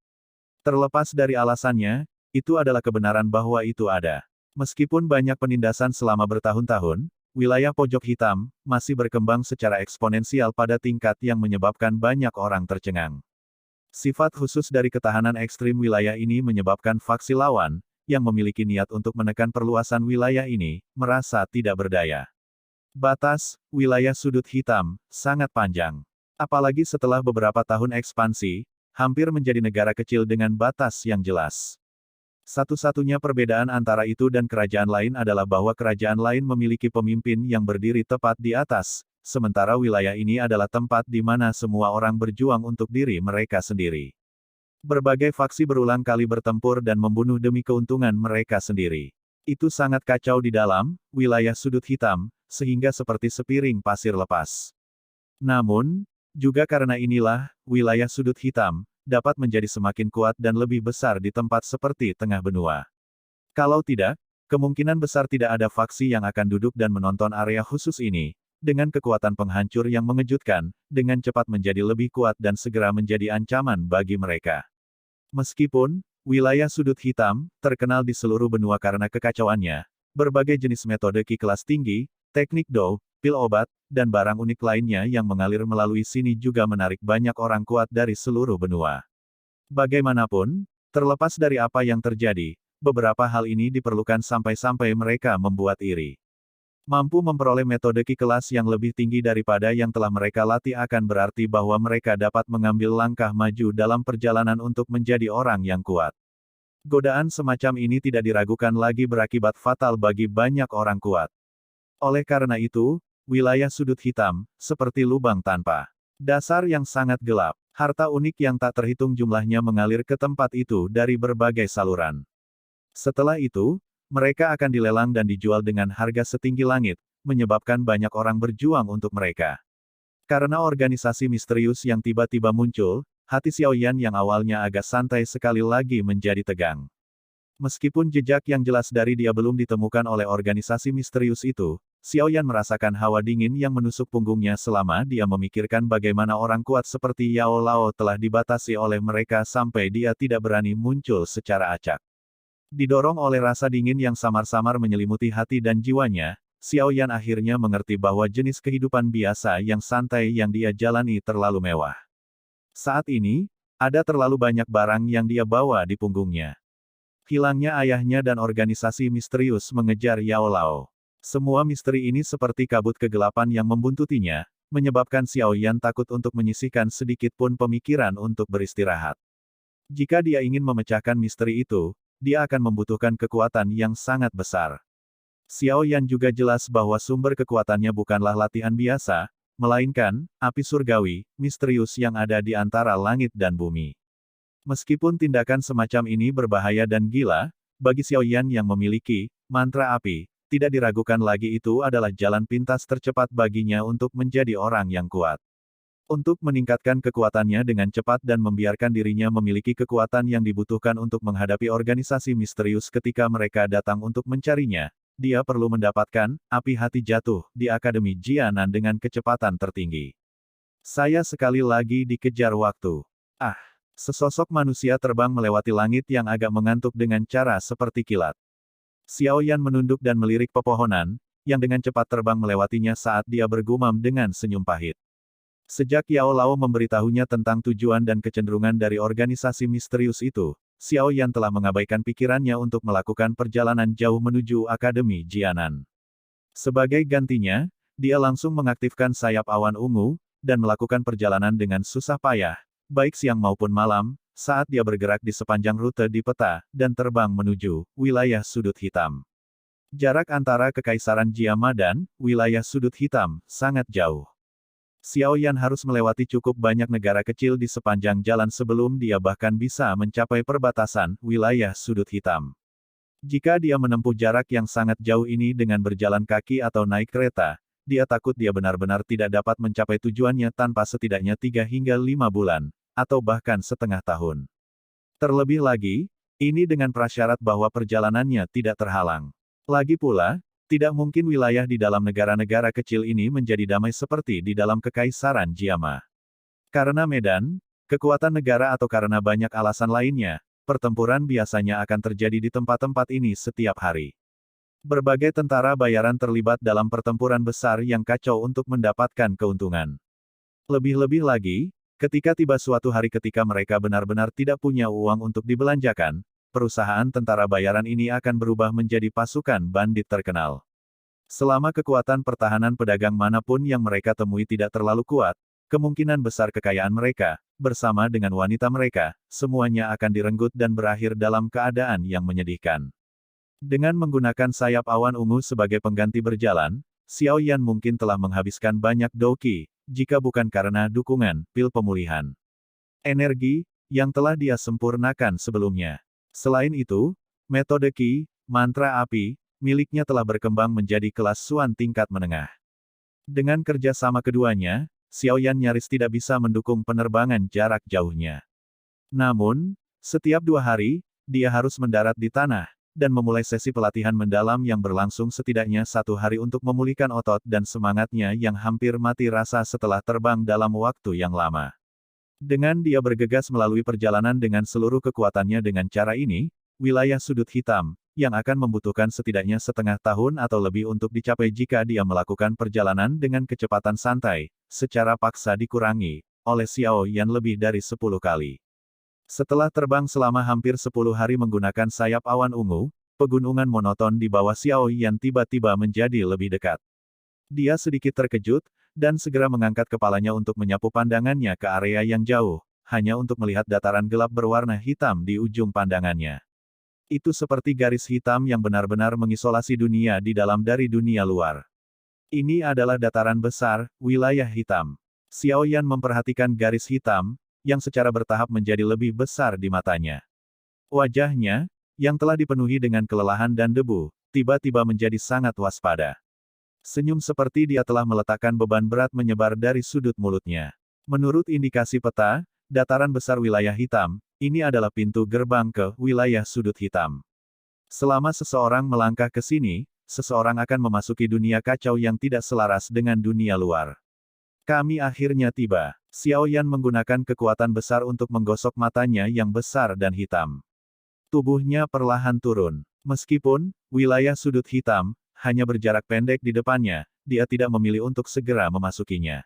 Terlepas dari alasannya, itu adalah kebenaran bahwa itu ada. Meskipun banyak penindasan selama bertahun-tahun, wilayah pojok hitam masih berkembang secara eksponensial pada tingkat yang menyebabkan banyak orang tercengang. Sifat khusus dari ketahanan ekstrim wilayah ini menyebabkan faksi lawan, yang memiliki niat untuk menekan perluasan wilayah ini, merasa tidak berdaya. Batas, wilayah sudut hitam, sangat panjang. Apalagi setelah beberapa tahun ekspansi, hampir menjadi negara kecil dengan batas yang jelas. Satu-satunya perbedaan antara itu dan kerajaan lain adalah bahwa kerajaan lain memiliki pemimpin yang berdiri tepat di atas, sementara wilayah ini adalah tempat di mana semua orang berjuang untuk diri mereka sendiri. Berbagai faksi berulang kali bertempur dan membunuh demi keuntungan mereka sendiri. Itu sangat kacau di dalam wilayah sudut hitam, sehingga seperti sepiring pasir lepas. Namun, juga karena inilah, wilayah sudut hitam dapat menjadi semakin kuat dan lebih besar di tempat seperti tengah benua. Kalau tidak, Kemungkinan besar tidak ada faksi yang akan duduk dan menonton area khusus ini. Dengan kekuatan penghancur yang mengejutkan, dengan cepat menjadi lebih kuat dan segera menjadi ancaman bagi mereka. Meskipun, wilayah sudut hitam, terkenal di seluruh benua karena kekacauannya, berbagai jenis metode Qi kelas tinggi, teknik Dou, pil obat, dan barang unik lainnya yang mengalir melalui sini juga menarik banyak orang kuat dari seluruh benua. Bagaimanapun, terlepas dari apa yang terjadi, beberapa hal ini diperlukan sampai-sampai mereka membuat iri. Mampu memperoleh metode Qi kelas yang lebih tinggi daripada yang telah mereka latih akan berarti bahwa mereka dapat mengambil langkah maju dalam perjalanan untuk menjadi orang yang kuat. Godaan semacam ini tidak diragukan lagi berakibat fatal bagi banyak orang kuat. Oleh karena itu, wilayah sudut hitam, seperti lubang tanpa dasar yang sangat gelap, harta unik yang tak terhitung jumlahnya mengalir ke tempat itu dari berbagai saluran. Setelah itu, mereka akan dilelang dan dijual dengan harga setinggi langit, menyebabkan banyak orang berjuang untuk mereka. Karena organisasi misterius yang tiba-tiba muncul, hati Xiaoyan yang awalnya agak santai sekali lagi menjadi tegang. Meskipun jejak yang jelas dari dia belum ditemukan oleh organisasi misterius itu, Xiaoyan merasakan hawa dingin yang menusuk punggungnya selama dia memikirkan bagaimana orang kuat seperti Yao Lao telah dibatasi oleh mereka sampai dia tidak berani muncul secara acak. Didorong oleh rasa dingin yang samar-samar menyelimuti hati dan jiwanya, Xiaoyan akhirnya mengerti bahwa jenis kehidupan biasa yang santai yang dia jalani terlalu mewah. Saat ini, ada terlalu banyak barang yang dia bawa di punggungnya. Hilangnya ayahnya dan organisasi misterius mengejar Yao Lao. Semua misteri ini seperti kabut kegelapan yang membuntutinya, menyebabkan Xiaoyan takut untuk menyisihkan sedikit pun pemikiran untuk beristirahat. Jika dia ingin memecahkan misteri itu, dia akan membutuhkan kekuatan yang sangat besar. Xiaoyan juga jelas bahwa sumber kekuatannya bukanlah latihan biasa, melainkan api surgawi, misterius yang ada di antara langit dan bumi. Meskipun tindakan semacam ini berbahaya dan gila, bagi Xiaoyan yang memiliki mantra api, tidak diragukan lagi itu adalah jalan pintas tercepat baginya untuk menjadi orang yang kuat. Untuk meningkatkan kekuatannya dengan cepat dan membiarkan dirinya memiliki kekuatan yang dibutuhkan untuk menghadapi organisasi misterius ketika mereka datang untuk mencarinya, dia perlu mendapatkan api hati jatuh di Akademi Jianan dengan kecepatan tertinggi. Saya sekali lagi dikejar waktu. Ah! Sesosok manusia terbang melewati langit yang agak mengantuk dengan cara seperti kilat. Xiaoyan menunduk dan melirik pepohonan, yang dengan cepat terbang melewatinya saat dia bergumam dengan senyum pahit. Sejak Yao Lao memberitahunya tentang tujuan dan kecenderungan dari organisasi misterius itu, Xiaoyan telah mengabaikan pikirannya untuk melakukan perjalanan jauh menuju Akademi Jianan. Sebagai gantinya, dia langsung mengaktifkan sayap awan ungu, dan melakukan perjalanan dengan susah payah, baik siang maupun malam, saat dia bergerak di sepanjang rute di peta, dan terbang menuju wilayah sudut hitam. Jarak antara Kekaisaran Jiama dan wilayah sudut hitam sangat jauh. Xiaoyan harus melewati cukup banyak negara kecil di sepanjang jalan sebelum dia bahkan bisa mencapai perbatasan wilayah sudut hitam. Jika dia menempuh jarak yang sangat jauh ini dengan berjalan kaki atau naik kereta, dia takut dia benar-benar tidak dapat mencapai tujuannya tanpa setidaknya 3 hingga 5 bulan, atau bahkan setengah tahun. Terlebih lagi, ini dengan prasyarat bahwa perjalanannya tidak terhalang. Lagi pula, tidak mungkin wilayah di dalam negara-negara kecil ini menjadi damai seperti di dalam Kekaisaran Jiama. Karena medan, kekuatan negara atau karena banyak alasan lainnya, pertempuran biasanya akan terjadi di tempat-tempat ini setiap hari. Berbagai tentara bayaran terlibat dalam pertempuran besar yang kacau untuk mendapatkan keuntungan. Lebih-lebih lagi, ketika tiba suatu hari ketika mereka benar-benar tidak punya uang untuk dibelanjakan, perusahaan tentara bayaran ini akan berubah menjadi pasukan bandit terkenal. Selama kekuatan pertahanan pedagang manapun yang mereka temui tidak terlalu kuat, kemungkinan besar kekayaan mereka, bersama dengan wanita mereka, semuanya akan direnggut dan berakhir dalam keadaan yang menyedihkan. Dengan menggunakan sayap awan ungu sebagai pengganti berjalan, Xiaoyan mungkin telah menghabiskan banyak Douqi, jika bukan karena dukungan pil pemulihan energi yang telah dia sempurnakan sebelumnya. Selain itu, metode Qi, mantra api, miliknya telah berkembang menjadi kelas Xuan tingkat menengah. Dengan kerja sama keduanya, Xiaoyan nyaris tidak bisa mendukung penerbangan jarak jauhnya. Namun, setiap 2 hari, dia harus mendarat di tanah, dan memulai sesi pelatihan mendalam yang berlangsung setidaknya 1 hari untuk memulihkan otot dan semangatnya yang hampir mati rasa setelah terbang dalam waktu yang lama. Dengan dia bergegas melalui perjalanan dengan seluruh kekuatannya dengan cara ini, wilayah sudut hitam, yang akan membutuhkan setidaknya setengah tahun atau lebih untuk dicapai jika dia melakukan perjalanan dengan kecepatan santai, secara paksa dikurangi, oleh Xiao Yan lebih dari 10 kali. Setelah terbang selama hampir 10 hari menggunakan sayap awan ungu, pegunungan monoton di bawah Xiao Yan tiba-tiba menjadi lebih dekat. Dia sedikit terkejut, dan segera mengangkat kepalanya untuk menyapu pandangannya ke area yang jauh, hanya untuk melihat dataran gelap berwarna hitam di ujung pandangannya. Itu seperti garis hitam yang benar-benar mengisolasi dunia di dalam dari dunia luar. Ini adalah dataran besar, wilayah hitam. Xiao Yan memperhatikan garis hitam, yang secara bertahap menjadi lebih besar di matanya. Wajahnya, yang telah dipenuhi dengan kelelahan dan debu, tiba-tiba menjadi sangat waspada. Senyum seperti dia telah meletakkan beban berat menyebar dari sudut mulutnya. Menurut indikasi peta, dataran besar wilayah hitam, ini adalah pintu gerbang ke wilayah sudut hitam. Selama seseorang melangkah ke sini, seseorang akan memasuki dunia kacau yang tidak selaras dengan dunia luar. Kami akhirnya tiba. Xiao Yan menggunakan kekuatan besar untuk menggosok matanya yang besar dan hitam. Tubuhnya perlahan turun. Meskipun wilayah sudut hitam hanya berjarak pendek di depannya, dia tidak memilih untuk segera memasukinya.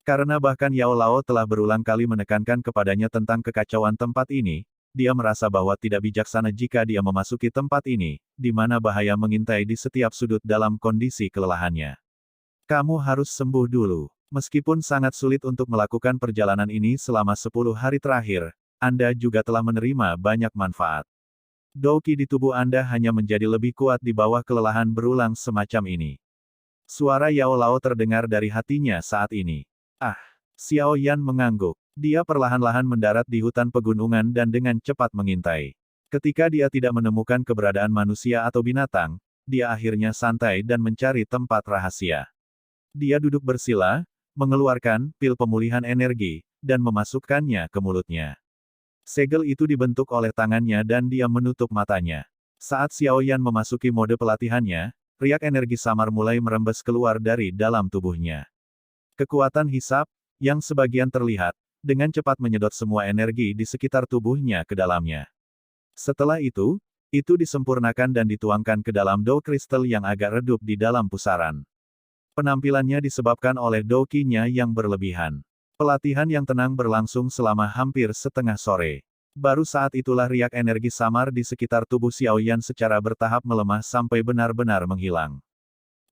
Karena bahkan Yao Lao telah berulang kali menekankan kepadanya tentang kekacauan tempat ini, dia merasa bahwa tidak bijaksana jika dia memasuki tempat ini, di mana bahaya mengintai di setiap sudut dalam kondisi kelelahannya. Kamu harus sembuh dulu. Meskipun sangat sulit untuk melakukan perjalanan ini selama 10 hari terakhir, Anda juga telah menerima banyak manfaat. Douqi di tubuh Anda hanya menjadi lebih kuat di bawah kelelahan berulang semacam ini. Suara Yao Lao terdengar dari hatinya saat ini. Ah! Xiao Yan mengangguk. Dia perlahan-lahan mendarat di hutan pegunungan dan dengan cepat mengintai. Ketika dia tidak menemukan keberadaan manusia atau binatang, dia akhirnya santai dan mencari tempat rahasia. Dia duduk bersila, mengeluarkan pil pemulihan energi, dan memasukkannya ke mulutnya. Segel itu dibentuk oleh tangannya dan dia menutup matanya. Saat Xiao Yan memasuki mode pelatihannya, riak energi samar mulai merembes keluar dari dalam tubuhnya. Kekuatan hisap, yang sebagian terlihat, dengan cepat menyedot semua energi di sekitar tubuhnya ke dalamnya. Setelah itu disempurnakan dan dituangkan ke dalam dou kristal yang agak redup di dalam pusaran. Penampilannya disebabkan oleh douqi-nya yang berlebihan. Pelatihan yang tenang berlangsung selama hampir setengah sore. Baru saat itulah riak energi samar di sekitar tubuh Xiao Yan secara bertahap melemah sampai benar-benar menghilang.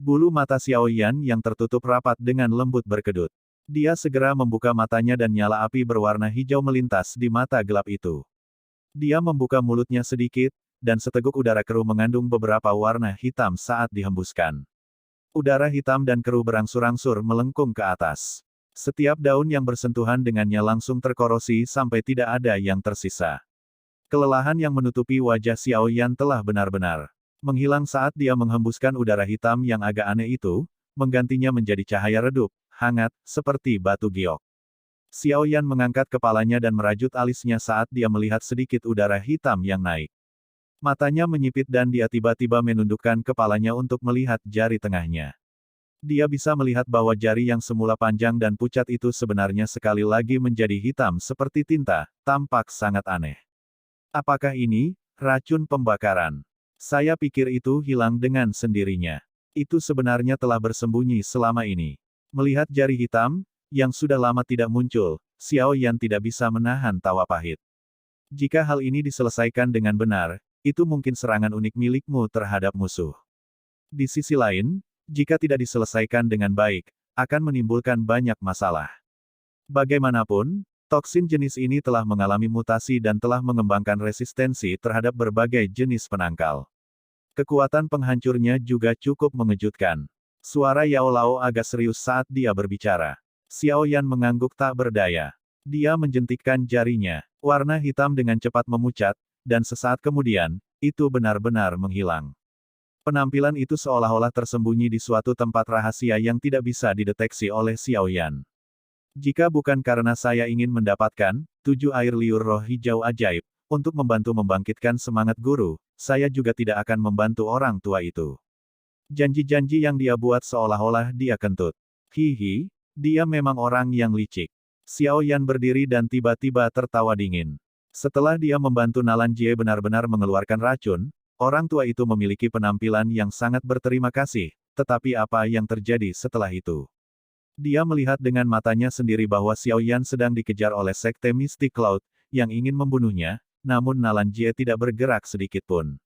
Bulu mata Xiao Yan yang tertutup rapat dengan lembut berkedut. Dia segera membuka matanya dan nyala api berwarna hijau melintas di mata gelap itu. Dia membuka mulutnya sedikit, dan seteguk udara keruh mengandung beberapa warna hitam saat dihembuskan. Udara hitam dan keruh berangsur-angsur melengkung ke atas. Setiap daun yang bersentuhan dengannya langsung terkorosi sampai tidak ada yang tersisa. Kelelahan yang menutupi wajah Xiao Yan telah benar-benar menghilang saat dia menghembuskan udara hitam yang agak aneh itu, menggantinya menjadi cahaya redup, hangat, seperti batu giok. Xiao Yan mengangkat kepalanya dan merajut alisnya saat dia melihat sedikit udara hitam yang naik. Matanya menyipit dan dia tiba-tiba menundukkan kepalanya untuk melihat jari tengahnya. Dia bisa melihat bahwa jari yang semula panjang dan pucat itu sebenarnya sekali lagi menjadi hitam seperti tinta, tampak sangat aneh. Apakah ini racun pembakaran? Saya pikir itu hilang dengan sendirinya. Itu sebenarnya telah bersembunyi selama ini. Melihat jari hitam, yang sudah lama tidak muncul, Xiao Yan tidak bisa menahan tawa pahit. Jika hal ini diselesaikan dengan benar, itu mungkin serangan unik milikmu terhadap musuh. Di sisi lain, jika tidak diselesaikan dengan baik, akan menimbulkan banyak masalah. Bagaimanapun, toksin jenis ini telah mengalami mutasi dan telah mengembangkan resistensi terhadap berbagai jenis penangkal. Kekuatan penghancurnya juga cukup mengejutkan. Suara Yao Lao agak serius saat dia berbicara. Xiao Yan mengangguk tak berdaya. Dia menjentikkan jarinya. Warna hitam dengan cepat memucat, dan sesaat kemudian, itu benar-benar menghilang. Penampilan itu seolah-olah tersembunyi di suatu tempat rahasia yang tidak bisa dideteksi oleh Xiao Yan. Jika bukan karena saya ingin mendapatkan 7 air liur roh hijau ajaib, untuk membantu membangkitkan semangat guru, saya juga tidak akan membantu orang tua itu. Janji-janji yang dia buat seolah-olah dia kentut. Hihi, dia memang orang yang licik. Xiao Yan berdiri dan tiba-tiba tertawa dingin. Setelah dia membantu Nalan Jie benar-benar mengeluarkan racun, orang tua itu memiliki penampilan yang sangat berterima kasih, tetapi apa yang terjadi setelah itu? Dia melihat dengan matanya sendiri bahwa Xiao Yan sedang dikejar oleh Sekte Mystic Cloud, yang ingin membunuhnya, namun Nalan Jie tidak bergerak sedikitpun.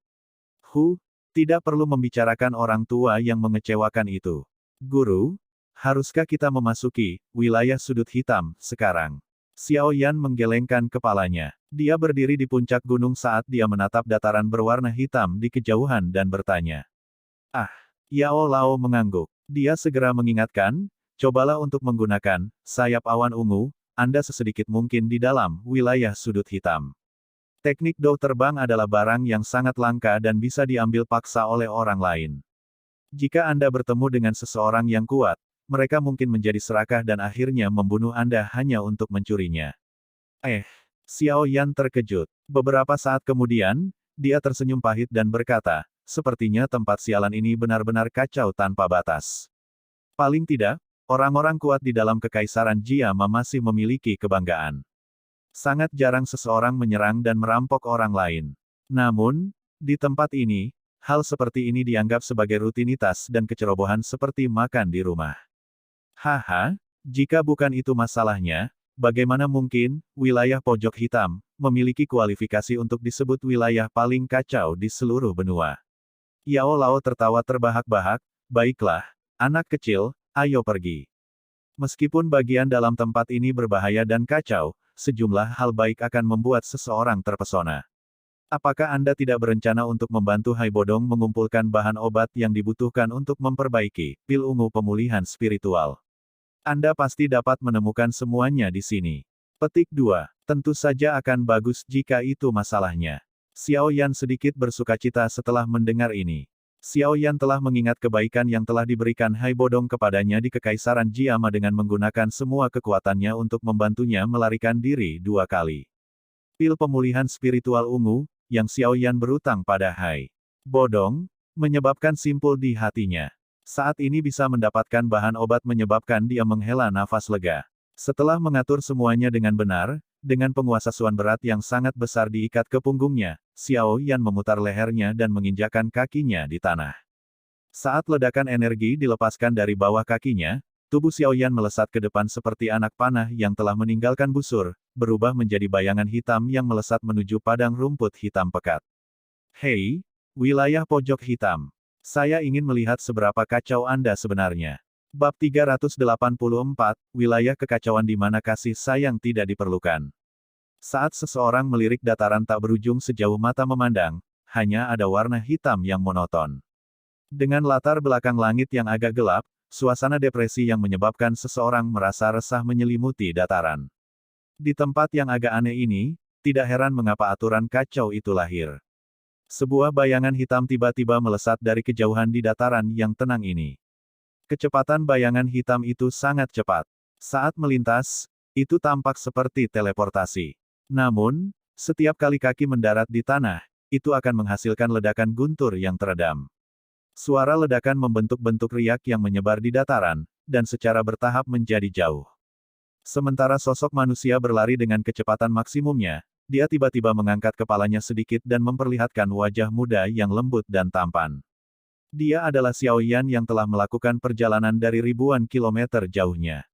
Tidak perlu membicarakan orang tua yang mengecewakan itu. Guru, haruskah kita memasuki wilayah sudut hitam sekarang? Xiao Yan menggelengkan kepalanya. Dia berdiri di puncak gunung saat dia menatap dataran berwarna hitam di kejauhan dan bertanya. Yao Lao mengangguk. Dia segera mengingatkan, cobalah untuk menggunakan sayap awan ungu, Anda sesedikit mungkin di dalam wilayah sudut hitam. Teknik dou terbang adalah barang yang sangat langka dan bisa diambil paksa oleh orang lain. Jika Anda bertemu dengan seseorang yang kuat, mereka mungkin menjadi serakah dan akhirnya membunuh Anda hanya untuk mencurinya. Xiao Yan terkejut. Beberapa saat kemudian, dia tersenyum pahit dan berkata, sepertinya tempat sialan ini benar-benar kacau tanpa batas. Paling tidak, orang-orang kuat di dalam kekaisaran Jiama masih memiliki kebanggaan. Sangat jarang seseorang menyerang dan merampok orang lain. Namun, di tempat ini, hal seperti ini dianggap sebagai rutinitas dan kecerobohan seperti makan di rumah. Haha, jika bukan itu masalahnya, bagaimana mungkin wilayah pojok hitam memiliki kualifikasi untuk disebut wilayah paling kacau di seluruh benua? Yao Lao tertawa terbahak-bahak, baiklah, anak kecil, ayo pergi. Meskipun bagian dalam tempat ini berbahaya dan kacau, sejumlah hal baik akan membuat seseorang terpesona. Apakah Anda tidak berencana untuk membantu Hai Bodong mengumpulkan bahan obat yang dibutuhkan untuk memperbaiki pil ungu pemulihan spiritual? Anda pasti dapat menemukan semuanya di sini. Petik 2. Tentu saja akan bagus jika itu masalahnya. Xiao Yan sedikit bersukacita setelah mendengar ini. Xiao Yan telah mengingat kebaikan yang telah diberikan Hai Bodong kepadanya di Kekaisaran Jiama dengan menggunakan semua kekuatannya untuk membantunya melarikan diri 2 kali. Pil pemulihan spiritual ungu, yang Xiao Yan berutang pada Hai Bodong, menyebabkan simpul di hatinya. Saat ini bisa mendapatkan bahan obat menyebabkan dia menghela nafas lega. Setelah mengatur semuanya dengan benar, dengan penguasaan berat yang sangat besar diikat ke punggungnya, Xiao Yan memutar lehernya dan menginjakkan kakinya di tanah. Saat ledakan energi dilepaskan dari bawah kakinya, tubuh Xiao Yan melesat ke depan seperti anak panah yang telah meninggalkan busur, berubah menjadi bayangan hitam yang melesat menuju padang rumput hitam pekat. Hei, wilayah pojok hitam. Saya ingin melihat seberapa kacau Anda sebenarnya. Bab 384, Wilayah Kekacauan di mana kasih sayang tidak diperlukan. Saat seseorang melirik dataran tak berujung sejauh mata memandang, hanya ada warna hitam yang monoton. Dengan latar belakang langit yang agak gelap, suasana depresi yang menyebabkan seseorang merasa resah menyelimuti dataran. Di tempat yang agak aneh ini, tidak heran mengapa aturan kacau itu lahir. Sebuah bayangan hitam tiba-tiba melesat dari kejauhan di dataran yang tenang ini. Kecepatan bayangan hitam itu sangat cepat. Saat melintas, itu tampak seperti teleportasi. Namun, setiap kali kaki mendarat di tanah, itu akan menghasilkan ledakan guntur yang teredam. Suara ledakan membentuk-bentuk riak yang menyebar di dataran, dan secara bertahap menjadi jauh. Sementara sosok manusia berlari dengan kecepatan maksimumnya, dia tiba-tiba mengangkat kepalanya sedikit dan memperlihatkan wajah muda yang lembut dan tampan. Dia adalah Xiao Yan yang telah melakukan perjalanan dari ribuan kilometer jauhnya.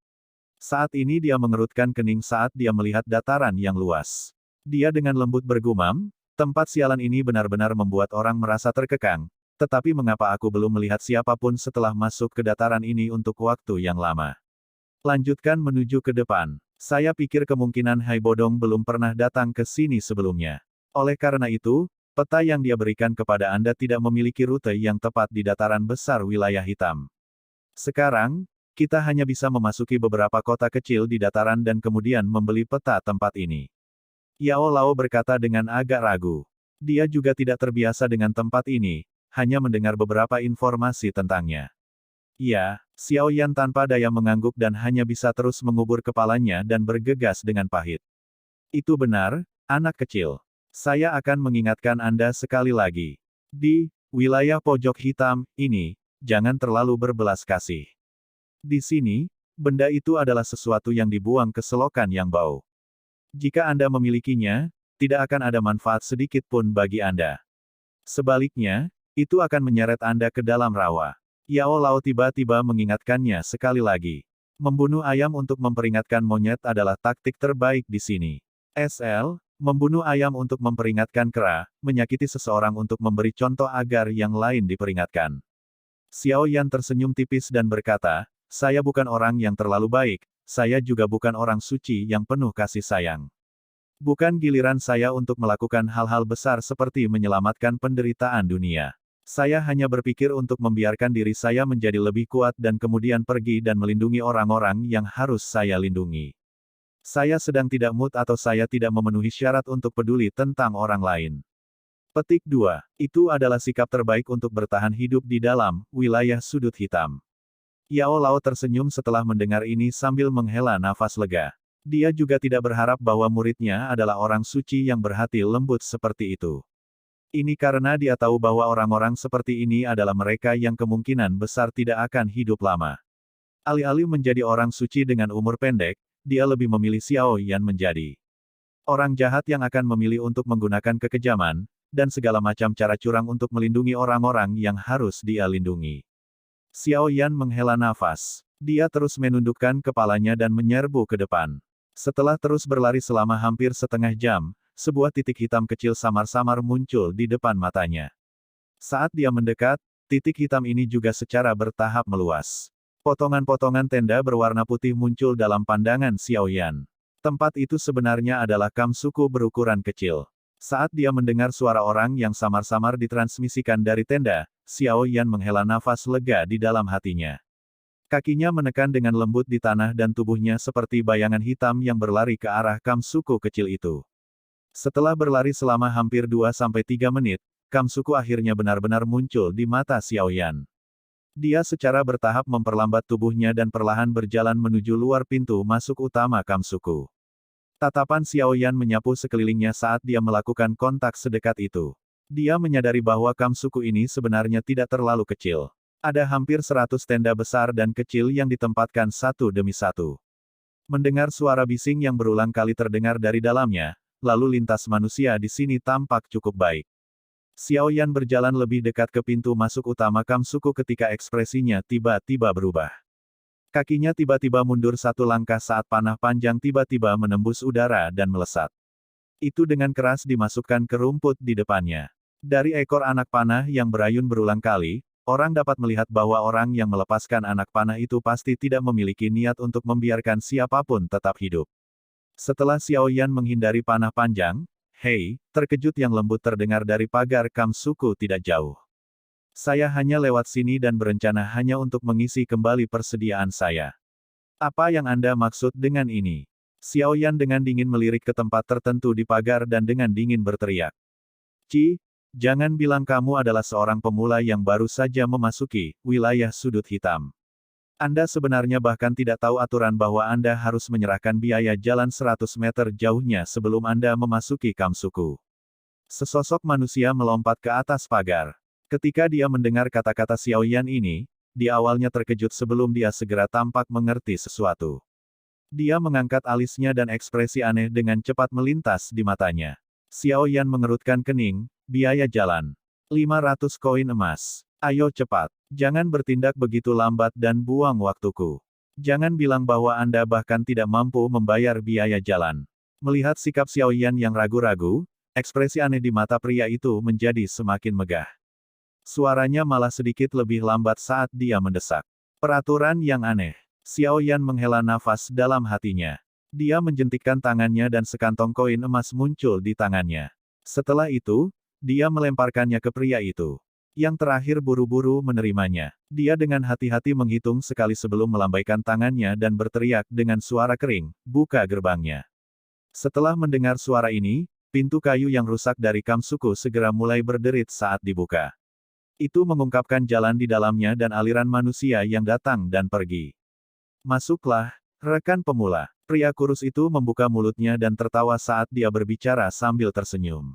Saat ini dia mengerutkan kening saat dia melihat dataran yang luas. Dia dengan lembut bergumam, tempat sialan ini benar-benar membuat orang merasa terkekang, tetapi mengapa aku belum melihat siapapun setelah masuk ke dataran ini untuk waktu yang lama? Lanjutkan menuju ke depan. Saya pikir kemungkinan Hai Bodong belum pernah datang ke sini sebelumnya. Oleh karena itu, peta yang dia berikan kepada Anda tidak memiliki rute yang tepat di dataran besar wilayah hitam. Sekarang, kita hanya bisa memasuki beberapa kota kecil di dataran dan kemudian membeli peta tempat ini. Yao Lao berkata dengan agak ragu. Dia juga tidak terbiasa dengan tempat ini, hanya mendengar beberapa informasi tentangnya. Ya, Xiao Yan tanpa daya mengangguk dan hanya bisa terus mengubur kepalanya dan bergegas dengan pahit. Itu benar, anak kecil. Saya akan mengingatkan Anda sekali lagi. Di wilayah pojok hitam ini, jangan terlalu berbelas kasih. Di sini, benda itu adalah sesuatu yang dibuang ke selokan yang bau. Jika Anda memilikinya, tidak akan ada manfaat sedikit pun bagi Anda. Sebaliknya, itu akan menyeret Anda ke dalam rawa. Yao Lao tiba-tiba mengingatkannya sekali lagi. Membunuh ayam untuk memperingatkan monyet adalah taktik terbaik di sini. SL, membunuh ayam untuk memperingatkan kera, menyakiti seseorang untuk memberi contoh agar yang lain diperingatkan. Xiao Yan tersenyum tipis dan berkata, saya bukan orang yang terlalu baik, saya juga bukan orang suci yang penuh kasih sayang. Bukan giliran saya untuk melakukan hal-hal besar seperti menyelamatkan penderitaan dunia. Saya hanya berpikir untuk membiarkan diri saya menjadi lebih kuat dan kemudian pergi dan melindungi orang-orang yang harus saya lindungi. Saya sedang tidak mood atau saya tidak memenuhi syarat untuk peduli tentang orang lain. Petik 2. Itu adalah sikap terbaik untuk bertahan hidup di dalam wilayah sudut hitam. Yao Lao tersenyum setelah mendengar ini sambil menghela nafas lega. Dia juga tidak berharap bahwa muridnya adalah orang suci yang berhati lembut seperti itu. Ini karena dia tahu bahwa orang-orang seperti ini adalah mereka yang kemungkinan besar tidak akan hidup lama. Alih-alih menjadi orang suci dengan umur pendek, dia lebih memilih Xiao Yan menjadi orang jahat yang akan memilih untuk menggunakan kekejaman, dan segala macam cara curang untuk melindungi orang-orang yang harus dia lindungi. Xiao Yan menghela nafas. Dia terus menundukkan kepalanya dan menyerbu ke depan. Setelah terus berlari selama hampir setengah jam, sebuah titik hitam kecil samar-samar muncul di depan matanya. Saat dia mendekat, titik hitam ini juga secara bertahap meluas. Potongan-potongan tenda berwarna putih muncul dalam pandangan Xiao Yan. Tempat itu sebenarnya adalah kamp suku berukuran kecil. Saat dia mendengar suara orang yang samar-samar ditransmisikan dari tenda, Xiao Yan menghela nafas lega di dalam hatinya. Kakinya menekan dengan lembut di tanah dan tubuhnya seperti bayangan hitam yang berlari ke arah kamp suku kecil itu. Setelah berlari selama hampir 2-3 menit, kamp suku akhirnya benar-benar muncul di mata Xiao Yan. Dia secara bertahap memperlambat tubuhnya dan perlahan berjalan menuju luar pintu masuk utama kamp suku. Tatapan Xiao Yan menyapu sekelilingnya saat dia melakukan kontak sedekat itu. Dia menyadari bahwa kamp suku ini sebenarnya tidak terlalu kecil. Ada hampir 100 tenda besar dan kecil yang ditempatkan satu demi satu. Mendengar suara bising yang berulang kali terdengar dari dalamnya, lalu lintas manusia di sini tampak cukup baik. Xiao Yan berjalan lebih dekat ke pintu masuk utama kamp suku ketika ekspresinya tiba-tiba berubah. Kakinya tiba-tiba mundur satu langkah saat panah panjang tiba-tiba menembus udara dan melesat. Itu dengan keras dimasukkan ke rumput di depannya. Dari ekor anak panah yang berayun berulang kali, orang dapat melihat bahwa orang yang melepaskan anak panah itu pasti tidak memiliki niat untuk membiarkan siapapun tetap hidup. Setelah Xiao Yan menghindari panah panjang, hei, terkejut yang lembut terdengar dari pagar kamp suku tidak jauh. Saya hanya lewat sini dan berencana hanya untuk mengisi kembali persediaan saya. Apa yang Anda maksud dengan ini? Xiao Yan dengan dingin melirik ke tempat tertentu di pagar dan dengan dingin berteriak. Jangan bilang kamu adalah seorang pemula yang baru saja memasuki wilayah sudut hitam. Anda sebenarnya bahkan tidak tahu aturan bahwa Anda harus menyerahkan biaya jalan 100 meter jauhnya sebelum Anda memasuki kamp suku. Sesosok manusia melompat ke atas pagar. Ketika dia mendengar kata-kata Xiao Yan ini, dia awalnya terkejut sebelum dia segera tampak mengerti sesuatu. Dia mengangkat alisnya dan ekspresi aneh dengan cepat melintas di matanya. Xiao Yan mengerutkan kening, biaya jalan. 500 koin emas. Ayo cepat. Jangan bertindak begitu lambat dan buang waktuku. Jangan bilang bahwa Anda bahkan tidak mampu membayar biaya jalan. Melihat sikap Xiao Yan yang ragu-ragu, ekspresi aneh di mata pria itu menjadi semakin megah. Suaranya malah sedikit lebih lambat saat dia mendesak. Peraturan yang aneh. Xiao Yan menghela nafas dalam hatinya. Dia menjentikkan tangannya dan sekantong koin emas muncul di tangannya. Setelah itu, dia melemparkannya ke pria itu. Yang terakhir buru-buru menerimanya. Dia dengan hati-hati menghitung sekali sebelum melambaikan tangannya dan berteriak dengan suara kering, buka gerbangnya. Setelah mendengar suara ini, pintu kayu yang rusak dari kamp suku segera mulai berderit saat dibuka. Itu mengungkapkan jalan di dalamnya dan aliran manusia yang datang dan pergi. Masuklah, rekan pemula. Pria kurus itu membuka mulutnya dan tertawa saat dia berbicara sambil tersenyum.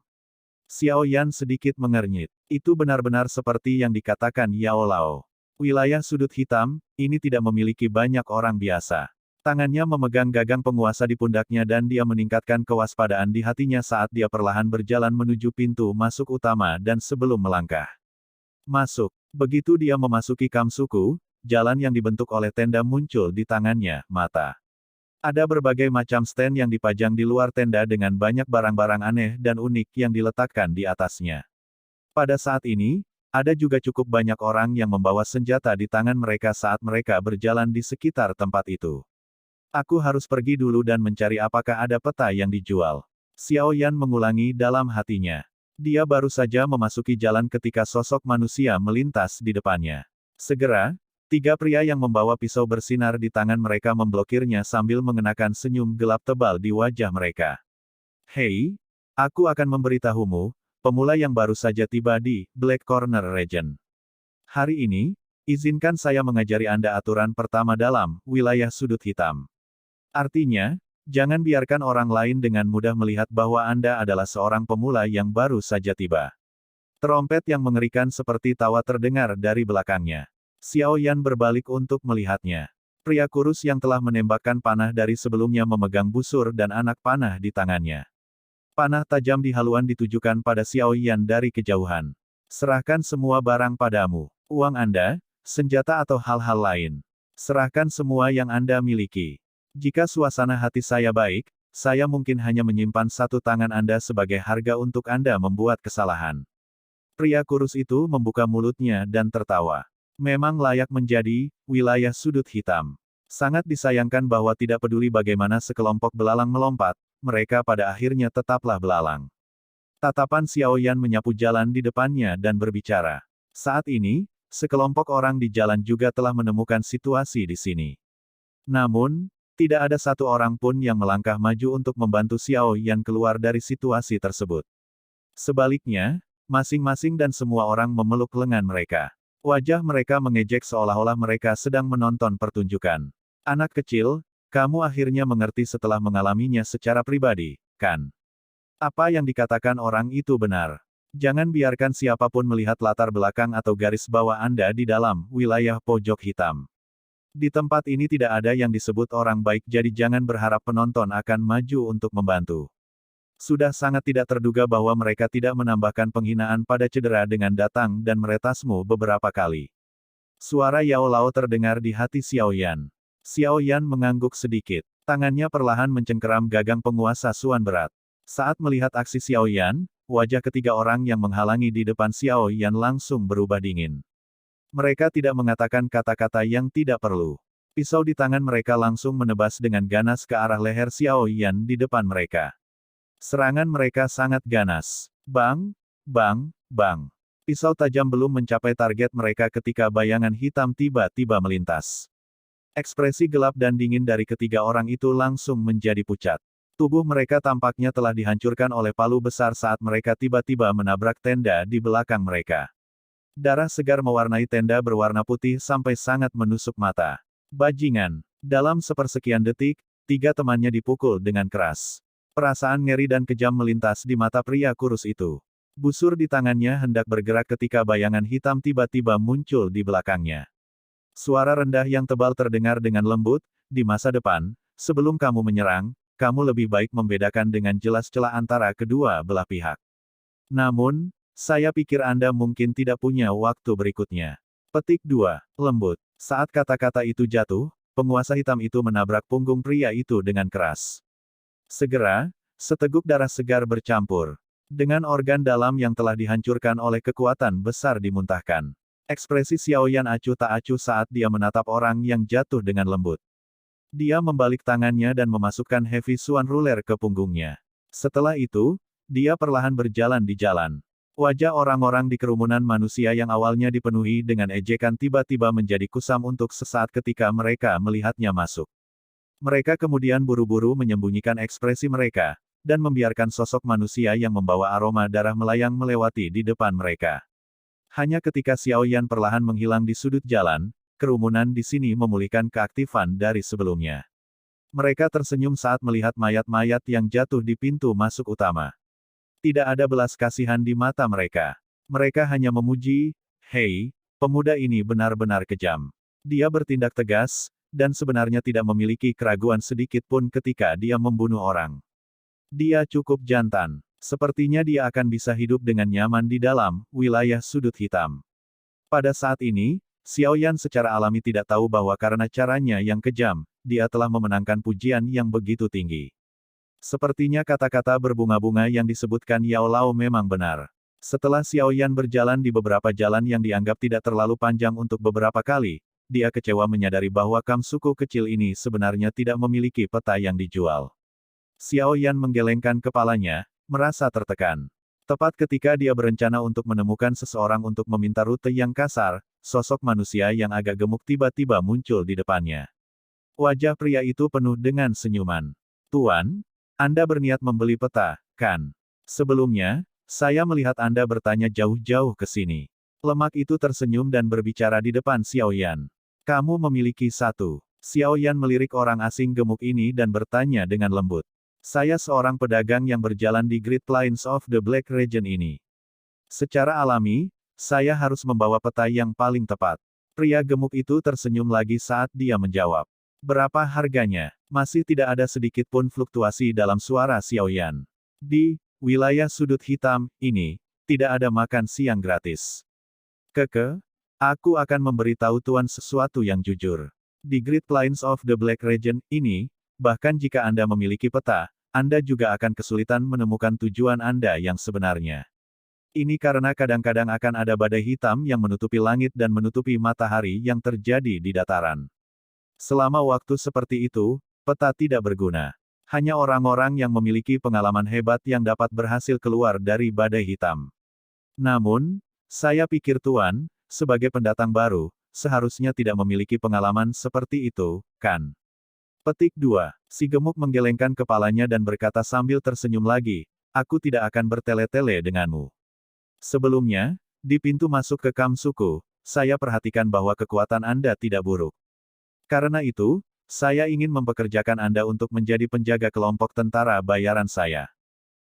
Xiao Yan sedikit mengernyit. Itu benar-benar seperti yang dikatakan Yao Lao. Wilayah sudut hitam, ini tidak memiliki banyak orang biasa. Tangannya memegang gagang penguasa di pundaknya dan dia meningkatkan kewaspadaan di hatinya saat dia perlahan berjalan menuju pintu masuk utama dan sebelum melangkah. Masuk. Begitu dia memasuki Kamsuku, jalan yang dibentuk oleh tenda muncul di tangannya, mata. Ada berbagai macam stand yang dipajang di luar tenda dengan banyak barang-barang aneh dan unik yang diletakkan di atasnya. Pada saat ini, ada juga cukup banyak orang yang membawa senjata di tangan mereka saat mereka berjalan di sekitar tempat itu. Aku harus pergi dulu dan mencari apakah ada peta yang dijual. Xiao Yan mengulangi dalam hatinya. Dia baru saja memasuki jalan ketika sosok manusia melintas di depannya. Segera, 3 pria yang membawa pisau bersinar di tangan mereka memblokirnya sambil mengenakan senyum gelap tebal di wajah mereka. Hei, aku akan memberitahumu, pemula yang baru saja tiba di Black Corner Region. Hari ini, izinkan saya mengajari Anda aturan pertama dalam wilayah sudut hitam. Artinya, jangan biarkan orang lain dengan mudah melihat bahwa Anda adalah seorang pemula yang baru saja tiba. Terompet yang mengerikan seperti tawa terdengar dari belakangnya. Xiao Yan berbalik untuk melihatnya. Pria kurus yang telah menembakkan panah dari sebelumnya memegang busur dan anak panah di tangannya. Panah tajam di haluan ditujukan pada Xiao Yan dari kejauhan. Serahkan semua barang padamu. Uang Anda, senjata atau hal-hal lain. Serahkan semua yang Anda miliki. Jika suasana hati saya baik, saya mungkin hanya menyimpan satu tangan Anda sebagai harga untuk Anda membuat kesalahan. Pria kurus itu membuka mulutnya dan tertawa. Memang layak menjadi wilayah sudut hitam. Sangat disayangkan bahwa tidak peduli bagaimana sekelompok belalang melompat, mereka pada akhirnya tetaplah belalang. Tatapan Xiao Yan menyapu jalan di depannya dan berbicara. Saat ini, sekelompok orang di jalan juga telah menemukan situasi di sini. Namun, tidak ada satu orang pun yang melangkah maju untuk membantu Xiao Yan keluar dari situasi tersebut. Sebaliknya, masing-masing dan semua orang memeluk lengan mereka. Wajah mereka mengejek seolah-olah mereka sedang menonton pertunjukan. Anak kecil, kamu akhirnya mengerti setelah mengalaminya secara pribadi, kan? Apa yang dikatakan orang itu benar. Jangan biarkan siapapun melihat latar belakang atau garis bawah Anda di dalam wilayah pojok hitam. Di tempat ini tidak ada yang disebut orang baik, jadi jangan berharap penonton akan maju untuk membantu. Sudah sangat tidak terduga bahwa mereka tidak menambahkan penghinaan pada cedera dengan datang dan meretasmu beberapa kali. Suara Yao Lao terdengar di hati Xiao Yan. Xiao Yan mengangguk sedikit. Tangannya perlahan mencengkeram gagang penguasa Suan berat. Saat melihat aksi Xiao Yan, wajah ketiga orang yang menghalangi di depan Xiao Yan langsung berubah dingin. Mereka tidak mengatakan kata-kata yang tidak perlu. Pisau di tangan mereka langsung menebas dengan ganas ke arah leher Xiao Yan di depan mereka. Serangan mereka sangat ganas. Bang, bang, bang. Pisau tajam belum mencapai target mereka ketika bayangan hitam tiba-tiba melintas. Ekspresi gelap dan dingin dari ketiga orang itu langsung menjadi pucat. Tubuh mereka tampaknya telah dihancurkan oleh palu besar saat mereka tiba-tiba menabrak tenda di belakang mereka. Darah segar mewarnai tenda berwarna putih sampai sangat menusuk mata. Bajingan. Dalam sepersekian detik, 3 temannya dipukul dengan keras. Perasaan ngeri dan kejam melintas di mata pria kurus itu. Busur di tangannya hendak bergerak ketika bayangan hitam tiba-tiba muncul di belakangnya. Suara rendah yang tebal terdengar dengan lembut, di masa depan, sebelum kamu menyerang, kamu lebih baik membedakan dengan jelas celah antara kedua belah pihak. Namun, saya pikir Anda mungkin tidak punya waktu berikutnya. Petik 2. Lembut. Saat kata-kata itu jatuh, penguasa hitam itu menabrak punggung pria itu dengan keras. Segera, seteguk darah segar bercampur dengan organ dalam yang telah dihancurkan oleh kekuatan besar dimuntahkan. Ekspresi Xiao Yan acuh tak acuh saat dia menatap orang yang jatuh dengan lembut. Dia membalik tangannya dan memasukkan Heavy Swan Ruler ke punggungnya. Setelah itu, dia perlahan berjalan di jalan. Wajah orang-orang di kerumunan manusia yang awalnya dipenuhi dengan ejekan tiba-tiba menjadi kusam untuk sesaat ketika mereka melihatnya masuk. Mereka kemudian buru-buru menyembunyikan ekspresi mereka, dan membiarkan sosok manusia yang membawa aroma darah melayang melewati di depan mereka. Hanya ketika Xiao Yan perlahan menghilang di sudut jalan, kerumunan di sini memulihkan keaktifan dari sebelumnya. Mereka tersenyum saat melihat mayat-mayat yang jatuh di pintu masuk utama. Tidak ada belas kasihan di mata mereka. Mereka hanya memuji, "Hei, pemuda ini benar-benar kejam. Dia bertindak tegas, dan sebenarnya tidak memiliki keraguan sedikit pun ketika dia membunuh orang. Dia cukup jantan. Sepertinya dia akan bisa hidup dengan nyaman di dalam wilayah sudut hitam." Pada saat ini, Xiaoyan secara alami tidak tahu bahwa karena caranya yang kejam, dia telah memenangkan pujian yang begitu tinggi. Sepertinya kata-kata berbunga-bunga yang disebutkan Yao Lao memang benar. Setelah Xiaoyan berjalan di beberapa jalan yang dianggap tidak terlalu panjang untuk beberapa kali, dia kecewa menyadari bahwa kam suku kecil ini sebenarnya tidak memiliki peta yang dijual. Xiaoyan menggelengkan kepalanya, merasa tertekan. Tepat ketika dia berencana untuk menemukan seseorang untuk meminta rute yang kasar, sosok manusia yang agak gemuk tiba-tiba muncul di depannya. Wajah pria itu penuh dengan senyuman. "Tuan, Anda berniat membeli peta, kan? Sebelumnya, saya melihat Anda bertanya jauh-jauh ke sini." Lemak itu tersenyum dan berbicara di depan Xiaoyan. "Kamu memiliki satu." Xiaoyan melirik orang asing gemuk ini dan bertanya dengan lembut. "Saya seorang pedagang yang berjalan di Great Plains of the Black Region ini. Secara alami, saya harus membawa peta yang paling tepat." Pria gemuk itu tersenyum lagi saat dia menjawab. "Berapa harganya?" Masih tidak ada sedikit pun fluktuasi dalam suara Xiaoyan. "Di wilayah sudut hitam ini, tidak ada makan siang gratis. Aku akan memberitahu Tuan sesuatu yang jujur. Di Great Plains of the Black Region ini, bahkan jika Anda memiliki peta, Anda juga akan kesulitan menemukan tujuan Anda yang sebenarnya. Ini karena kadang-kadang akan ada badai hitam yang menutupi langit dan menutupi matahari yang terjadi di dataran. Selama waktu seperti itu, peta tidak berguna. Hanya orang-orang yang memiliki pengalaman hebat yang dapat berhasil keluar dari badai hitam. Namun, saya pikir Tuan, sebagai pendatang baru, seharusnya tidak memiliki pengalaman seperti itu, kan?" Petik 2. Si gemuk menggelengkan kepalanya dan berkata sambil tersenyum lagi, "Aku tidak akan bertele-tele denganmu. Sebelumnya, di pintu masuk ke kam suku, saya perhatikan bahwa kekuatan Anda tidak buruk. Karena itu, saya ingin mempekerjakan Anda untuk menjadi penjaga kelompok tentara bayaran saya.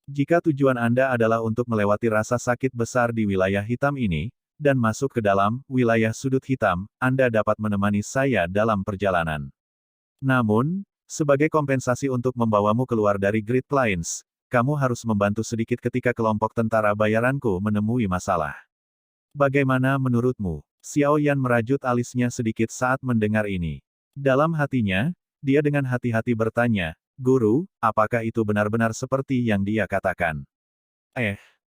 Jika tujuan Anda adalah untuk melewati rasa sakit besar di wilayah hitam ini, dan masuk ke dalam wilayah sudut hitam, Anda dapat menemani saya dalam perjalanan. Namun, sebagai kompensasi untuk membawamu keluar dari Great Plains, kamu harus membantu sedikit ketika kelompok tentara bayaranku menemui masalah. Bagaimana menurutmu?" Xiaoyan merajut alisnya sedikit saat mendengar ini. Dalam hatinya, dia dengan hati-hati bertanya, "Guru, apakah itu benar-benar seperti yang dia katakan?"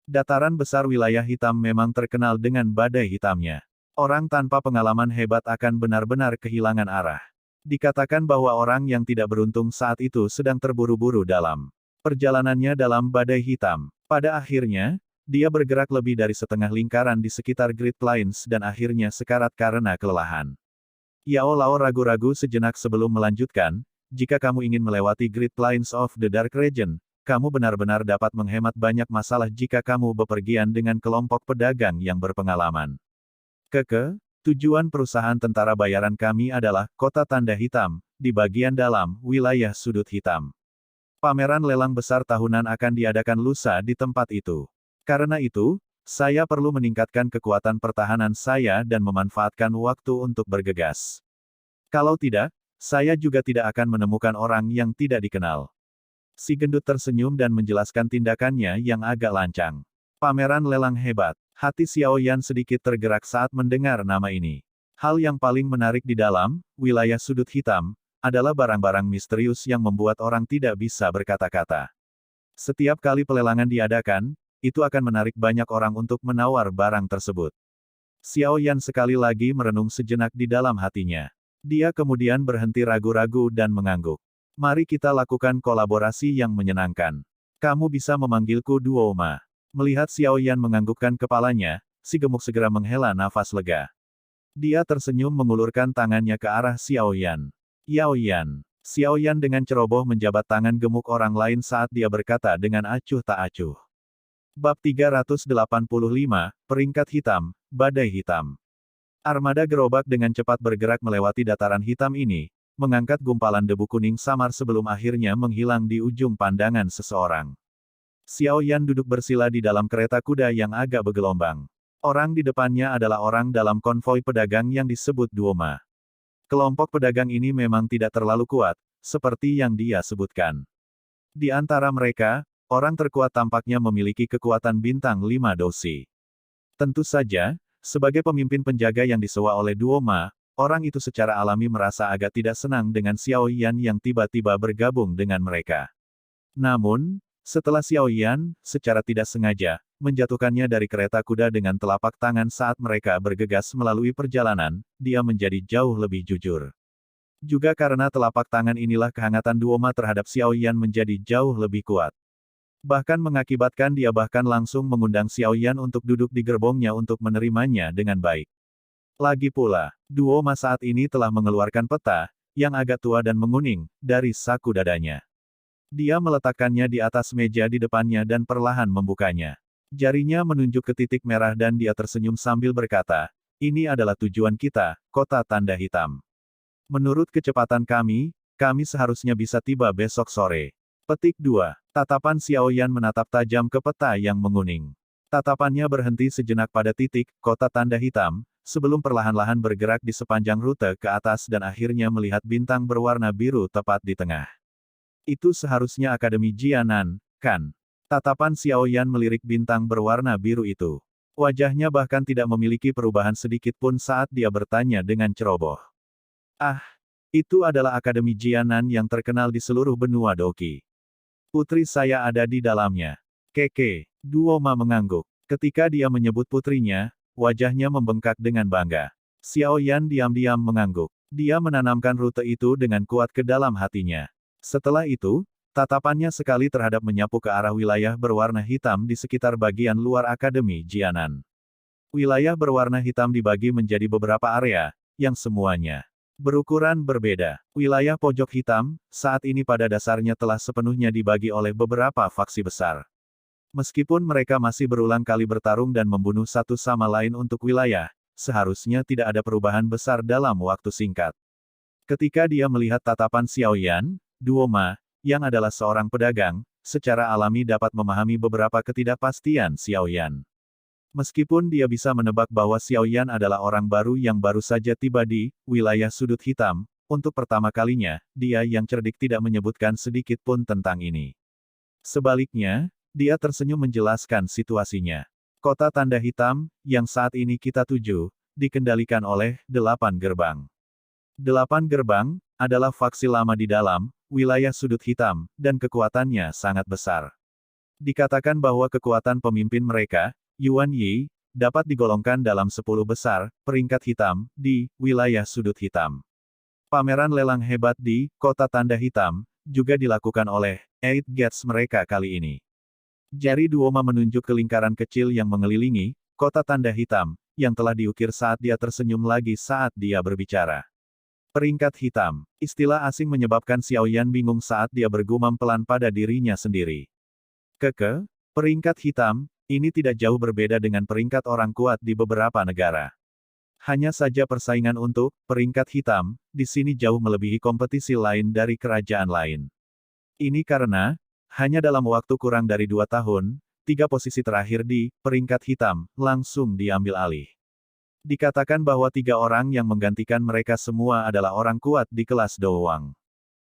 Dataran besar wilayah hitam memang terkenal dengan badai hitamnya. Orang tanpa pengalaman hebat akan benar-benar kehilangan arah. Dikatakan bahwa orang yang tidak beruntung saat itu sedang terburu-buru dalam perjalanannya dalam badai hitam. Pada akhirnya, dia bergerak lebih dari setengah lingkaran di sekitar Great Plains dan akhirnya sekarat karena kelelahan. Yao Lao ragu-ragu sejenak sebelum melanjutkan, "Jika kamu ingin melewati Great Plains of the Dark Region, kamu benar-benar dapat menghemat banyak masalah jika kamu bepergian dengan kelompok pedagang yang berpengalaman. Tujuan perusahaan tentara bayaran kami adalah Kota Tanda Hitam, di bagian dalam wilayah sudut hitam. Pameran lelang besar tahunan akan diadakan lusa di tempat itu. Karena itu, saya perlu meningkatkan kekuatan pertahanan saya dan memanfaatkan waktu untuk bergegas. Kalau tidak, saya juga tidak akan menemukan orang yang tidak dikenal." Si gendut tersenyum dan menjelaskan tindakannya yang agak lancang. Pameran lelang hebat. Hati Xiaoyan sedikit tergerak saat mendengar nama ini. Hal yang paling menarik di dalam wilayah sudut hitam adalah barang-barang misterius yang membuat orang tidak bisa berkata-kata. Setiap kali pelelangan diadakan, itu akan menarik banyak orang untuk menawar barang tersebut. Xiaoyan sekali lagi merenung sejenak di dalam hatinya. Dia kemudian berhenti ragu-ragu dan mengangguk. "Mari kita lakukan kolaborasi yang menyenangkan. Kamu bisa memanggilku Duoma." Melihat Xiaoyan menganggukkan kepalanya, si gemuk segera menghela nafas lega. Dia tersenyum mengulurkan tangannya ke arah Xiaoyan. "Yaoyan." Xiaoyan dengan ceroboh menjabat tangan gemuk orang lain saat dia berkata dengan acuh tak acuh. Bab 385, Peringkat Hitam, Badai Hitam. Armada gerobak dengan cepat bergerak melewati dataran hitam ini, mengangkat gumpalan debu kuning samar sebelum akhirnya menghilang di ujung pandangan seseorang. Xiao Yan duduk bersila di dalam kereta kuda yang agak bergelombang. Orang di depannya adalah orang dalam konvoi pedagang yang disebut Duoma. Kelompok pedagang ini memang tidak terlalu kuat, seperti yang dia sebutkan. Di antara mereka, orang terkuat tampaknya memiliki kekuatan bintang 5 dosi. Tentu saja, sebagai pemimpin penjaga yang disewa oleh Duoma, orang itu secara alami merasa agak tidak senang dengan Xiao Yan yang tiba-tiba bergabung dengan mereka. Namun, setelah Xiao Yan, secara tidak sengaja, menjatuhkannya dari kereta kuda dengan telapak tangan saat mereka bergegas melalui perjalanan, dia menjadi jauh lebih jujur. Juga karena telapak tangan inilah kehangatan Duoma terhadap Xiao Yan menjadi jauh lebih kuat. Bahkan mengakibatkan dia bahkan langsung mengundang Xiao Yan untuk duduk di gerbongnya untuk menerimanya dengan baik. Lagi pula, Duoma saat ini telah mengeluarkan peta, yang agak tua dan menguning, dari saku dadanya. Dia meletakkannya di atas meja di depannya dan perlahan membukanya. Jarinya menunjuk ke titik merah dan dia tersenyum sambil berkata, "Ini adalah tujuan kita, kota tanda hitam. Menurut kecepatan kami seharusnya bisa tiba besok sore." Petik 2. Tatapan Xiao Yan menatap tajam ke peta yang menguning. Tatapannya berhenti sejenak pada titik, kota tanda hitam, sebelum perlahan-lahan bergerak di sepanjang rute ke atas dan akhirnya melihat bintang berwarna biru tepat di tengah. Itu seharusnya Akademi Jianan, kan? Tatapan Xiao Yan melirik bintang berwarna biru itu. Wajahnya bahkan tidak memiliki perubahan sedikit pun saat dia bertanya dengan ceroboh. Ah, itu adalah Akademi Jianan yang terkenal di seluruh benua Doki. Putri saya ada di dalamnya. Keke, Duoma mengangguk. Ketika dia menyebut putrinya, wajahnya membengkak dengan bangga. Xiao Yan diam-diam mengangguk. Dia menanamkan rute itu dengan kuat ke dalam hatinya. Setelah itu, tatapannya sekali terhadap menyapu ke arah wilayah berwarna hitam di sekitar bagian luar Akademi Jianan. Wilayah berwarna hitam dibagi menjadi beberapa area, yang semuanya berukuran berbeda. Wilayah pojok hitam, saat ini pada dasarnya telah sepenuhnya dibagi oleh beberapa faksi besar. Meskipun mereka masih berulang kali bertarung dan membunuh satu sama lain untuk wilayah, seharusnya tidak ada perubahan besar dalam waktu singkat. Ketika dia melihat tatapan Xiao Yan, Duoma, yang adalah seorang pedagang, secara alami dapat memahami beberapa ketidakpastian Xiao Yan. Meskipun dia bisa menebak bahwa Xiao Yan adalah orang baru yang baru saja tiba di wilayah sudut hitam, untuk pertama kalinya, dia yang cerdik tidak menyebutkan sedikit pun tentang ini. Sebaliknya, dia tersenyum menjelaskan situasinya. Kota tanda hitam, yang saat ini kita tuju, dikendalikan oleh 8 gerbang. 8 gerbang adalah faksi lama di dalam wilayah sudut hitam, dan kekuatannya sangat besar. Dikatakan bahwa kekuatan pemimpin mereka, Yuan Yi, dapat digolongkan dalam 10 besar peringkat hitam di wilayah sudut hitam. Pameran lelang hebat di kota tanda hitam juga dilakukan oleh Eight Gates mereka kali ini. Jari Duoma menunjuk ke lingkaran kecil yang mengelilingi kota tanda hitam, yang telah diukir saat dia tersenyum lagi saat dia berbicara. Peringkat hitam. Istilah asing menyebabkan Xiao Yan bingung saat dia bergumam pelan pada dirinya sendiri. Peringkat hitam, ini tidak jauh berbeda dengan peringkat orang kuat di beberapa negara. Hanya saja persaingan untuk peringkat hitam di sini jauh melebihi kompetisi lain dari kerajaan lain. Ini karena, hanya dalam waktu kurang dari 2 tahun, 3 posisi terakhir di peringkat hitam langsung diambil alih. Dikatakan bahwa 3 orang yang menggantikan mereka semua adalah orang kuat di kelas Doowang.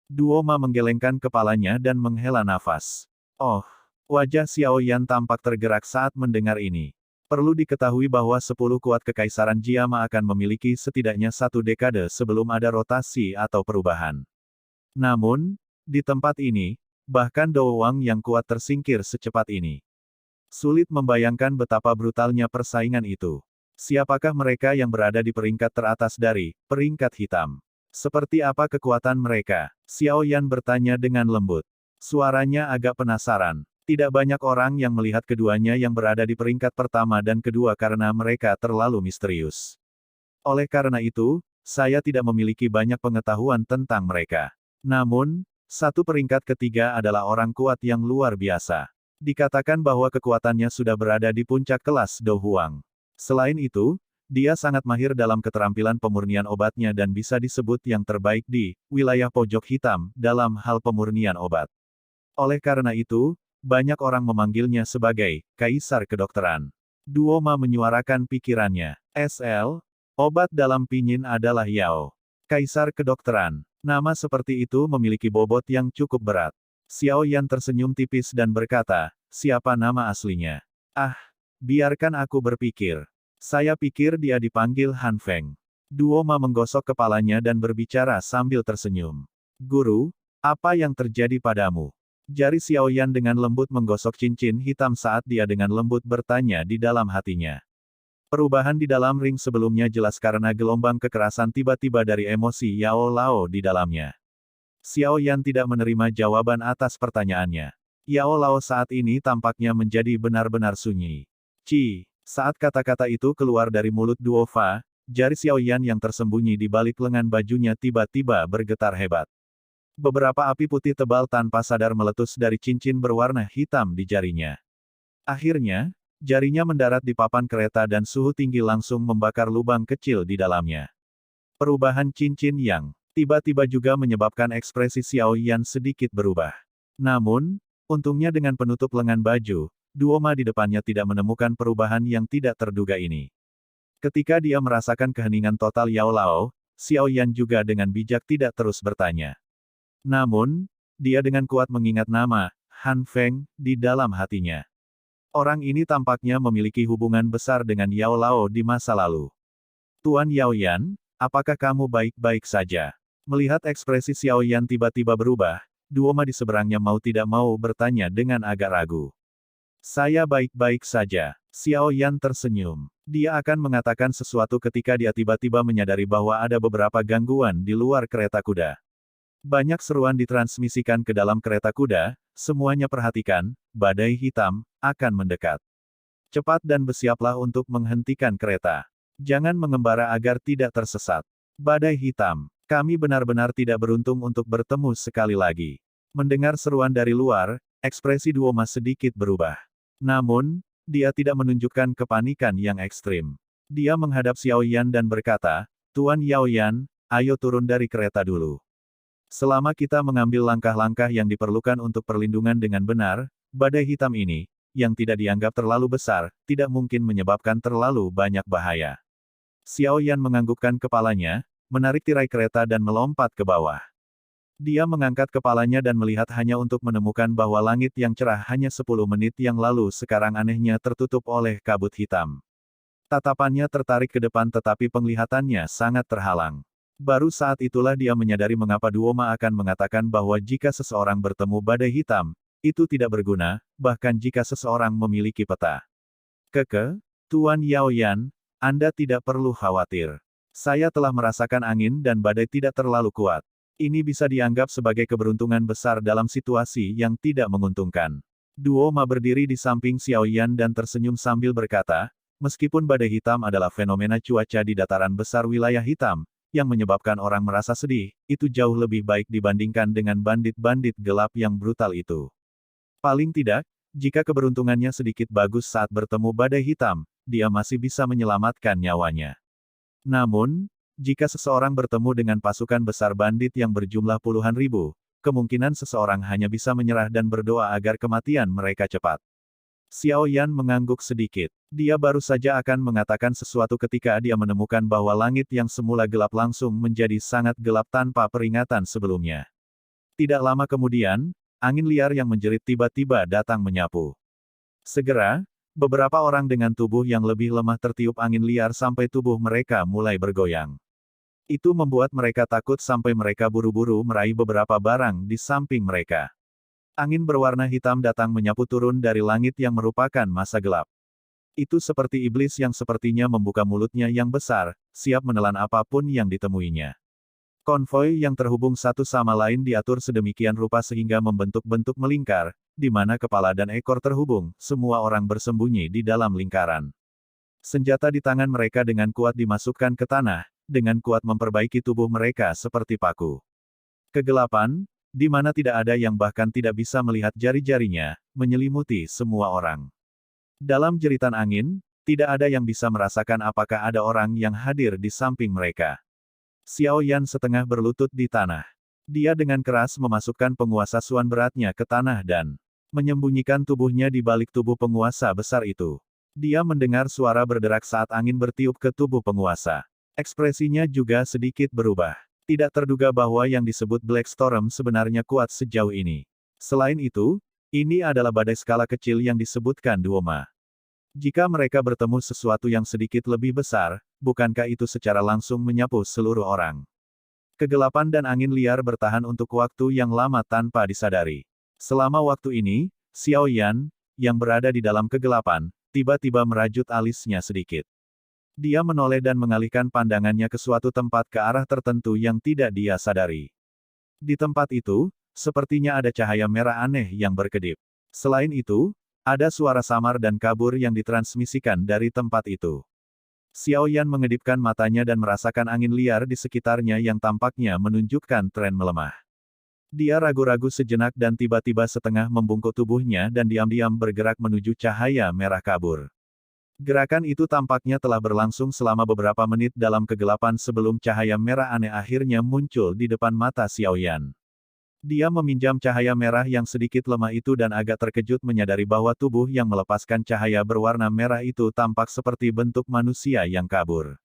Duoma menggelengkan kepalanya dan menghela nafas. Oh. Wajah Xiao Yan tampak tergerak saat mendengar ini. Perlu diketahui bahwa 10 kuat kekaisaran Jiama akan memiliki setidaknya 1 dekade sebelum ada rotasi atau perubahan. Namun, di tempat ini, bahkan Doowang yang kuat tersingkir secepat ini. Sulit membayangkan betapa brutalnya persaingan itu. Siapakah mereka yang berada di peringkat teratas dari peringkat hitam? Seperti apa kekuatan mereka? Xiao Yan bertanya dengan lembut. Suaranya agak penasaran. Tidak banyak orang yang melihat keduanya yang berada di peringkat pertama dan kedua karena mereka terlalu misterius. Oleh karena itu, saya tidak memiliki banyak pengetahuan tentang mereka. Namun, 1 peringkat ketiga adalah orang kuat yang luar biasa. Dikatakan bahwa kekuatannya sudah berada di puncak kelas Do Huang. Selain itu, dia sangat mahir dalam keterampilan pemurnian obatnya dan bisa disebut yang terbaik di wilayah pojok hitam dalam hal pemurnian obat. Oleh karena itu, banyak orang memanggilnya sebagai Kaisar Kedokteran. Duoma menyuarakan pikirannya. SL, obat dalam pinyin adalah Yao. Kaisar Kedokteran. Nama seperti itu memiliki bobot yang cukup berat. Xiao Yan tersenyum tipis dan berkata, siapa nama aslinya? Ah, biarkan aku berpikir. Saya pikir dia dipanggil Han Feng. Duoma menggosok kepalanya dan berbicara sambil tersenyum. Guru, apa yang terjadi padamu? Jari Xiao Yan dengan lembut menggosok cincin hitam saat dia dengan lembut bertanya di dalam hatinya. Perubahan di dalam ring sebelumnya jelas karena gelombang kekerasan tiba-tiba dari emosi Yao Lao di dalamnya. Xiao Yan tidak menerima jawaban atas pertanyaannya. Yao Lao saat ini tampaknya menjadi benar-benar sunyi. Saat kata-kata itu keluar dari mulut Duo Fa, jari Xiao Yan yang tersembunyi di balik lengan bajunya tiba-tiba bergetar hebat. Beberapa api putih tebal tanpa sadar meletus dari cincin berwarna hitam di jarinya. Akhirnya, jarinya mendarat di papan kereta dan suhu tinggi langsung membakar lubang kecil di dalamnya. Perubahan cincin yang tiba-tiba juga menyebabkan ekspresi Xiao Yan sedikit berubah. Namun, untungnya dengan penutup lengan baju, Duoma di depannya tidak menemukan perubahan yang tidak terduga ini. Ketika dia merasakan keheningan total Yao Lao, Xiao Yan juga dengan bijak tidak terus bertanya. Namun, dia dengan kuat mengingat nama Han Feng di dalam hatinya. Orang ini tampaknya memiliki hubungan besar dengan Yao Lao di masa lalu. Tuan Yao Yan, apakah kamu baik-baik saja? Melihat ekspresi Xiao Yan tiba-tiba berubah, Duoma di seberangnya mau tidak mau bertanya dengan agak ragu. Saya baik-baik saja. Xiao Yan tersenyum. Dia akan mengatakan sesuatu ketika dia tiba-tiba menyadari bahwa ada beberapa gangguan di luar kereta kuda. Banyak seruan ditransmisikan ke dalam kereta kuda, semuanya perhatikan, badai hitam, akan mendekat. Cepat dan bersiaplah untuk menghentikan kereta. Jangan mengembara agar tidak tersesat. Badai hitam, kami benar-benar tidak beruntung untuk bertemu sekali lagi. Mendengar seruan dari luar, ekspresi Duoma sedikit berubah. Namun, dia tidak menunjukkan kepanikan yang ekstrim. Dia menghadap Xiao Yan dan berkata, Tuan Yao Yan, ayo turun dari kereta dulu. Selama kita mengambil langkah-langkah yang diperlukan untuk perlindungan dengan benar, badai hitam ini, yang tidak dianggap terlalu besar, tidak mungkin menyebabkan terlalu banyak bahaya. Xiao Yan menganggukkan kepalanya, menarik tirai kereta dan melompat ke bawah. Dia mengangkat kepalanya dan melihat hanya untuk menemukan bahwa langit yang cerah hanya 10 menit yang lalu sekarang anehnya tertutup oleh kabut hitam. Tatapannya tertarik ke depan tetapi penglihatannya sangat terhalang. Baru saat itulah dia menyadari mengapa Duoma akan mengatakan bahwa jika seseorang bertemu badai hitam, itu tidak berguna, bahkan jika seseorang memiliki peta. Tuan Yao Yan, Anda tidak perlu khawatir. Saya telah merasakan angin dan badai tidak terlalu kuat. Ini bisa dianggap sebagai keberuntungan besar dalam situasi yang tidak menguntungkan. Duoma berdiri di samping Xiao Yan dan tersenyum sambil berkata, meskipun badai hitam adalah fenomena cuaca di dataran besar wilayah hitam, yang menyebabkan orang merasa sedih, itu jauh lebih baik dibandingkan dengan bandit-bandit gelap yang brutal itu. Paling tidak, jika keberuntungannya sedikit bagus saat bertemu badai hitam, dia masih bisa menyelamatkan nyawanya. Namun, jika seseorang bertemu dengan pasukan besar bandit yang berjumlah puluhan ribu, kemungkinan seseorang hanya bisa menyerah dan berdoa agar kematian mereka cepat. Xiao Yan mengangguk sedikit. Dia baru saja akan mengatakan sesuatu ketika dia menemukan bahwa langit yang semula gelap langsung menjadi sangat gelap tanpa peringatan sebelumnya. Tidak lama kemudian, angin liar yang menjerit tiba-tiba datang menyapu. Segera, beberapa orang dengan tubuh yang lebih lemah tertiup angin liar sampai tubuh mereka mulai bergoyang. Itu membuat mereka takut sampai mereka buru-buru meraih beberapa barang di samping mereka. Angin berwarna hitam datang menyapu turun dari langit yang merupakan masa gelap. Itu seperti iblis yang sepertinya membuka mulutnya yang besar, siap menelan apapun yang ditemuinya. Konvoi yang terhubung satu sama lain diatur sedemikian rupa sehingga membentuk bentuk melingkar, di mana kepala dan ekor terhubung, semua orang bersembunyi di dalam lingkaran. Senjata di tangan mereka dengan kuat dimasukkan ke tanah, dengan kuat memperbaiki tubuh mereka seperti paku. Kegelapan, di mana tidak ada yang bahkan tidak bisa melihat jari-jarinya, menyelimuti semua orang. Dalam jeritan angin, tidak ada yang bisa merasakan apakah ada orang yang hadir di samping mereka. Xiao Yan setengah berlutut di tanah. Dia dengan keras memasukkan penguasa Suan beratnya ke tanah dan menyembunyikan tubuhnya di balik tubuh penguasa besar itu. Dia mendengar suara berderak saat angin bertiup ke tubuh penguasa. Ekspresinya juga sedikit berubah. Tidak terduga bahwa yang disebut Black Storm sebenarnya kuat sejauh ini. Selain itu, ini adalah badai skala kecil yang disebutkan Duoma. Jika mereka bertemu sesuatu yang sedikit lebih besar, bukankah itu secara langsung menyapu seluruh orang? Kegelapan dan angin liar bertahan untuk waktu yang lama tanpa disadari. Selama waktu ini, Xiao Yan, yang berada di dalam kegelapan, tiba-tiba merajut alisnya sedikit. Dia menoleh dan mengalihkan pandangannya ke suatu tempat ke arah tertentu yang tidak dia sadari. Di tempat itu, sepertinya ada cahaya merah aneh yang berkedip. Selain itu, ada suara samar dan kabur yang ditransmisikan dari tempat itu. Xiao Yan mengedipkan matanya dan merasakan angin liar di sekitarnya yang tampaknya menunjukkan tren melemah. Dia ragu-ragu sejenak dan tiba-tiba setengah membungkuk tubuhnya dan diam-diam bergerak menuju cahaya merah kabur. Gerakan itu tampaknya telah berlangsung selama beberapa menit dalam kegelapan sebelum cahaya merah aneh akhirnya muncul di depan mata Xiao Yan. Dia meminjam cahaya merah yang sedikit lemah itu dan agak terkejut menyadari bahwa tubuh yang melepaskan cahaya berwarna merah itu tampak seperti bentuk manusia yang kabur.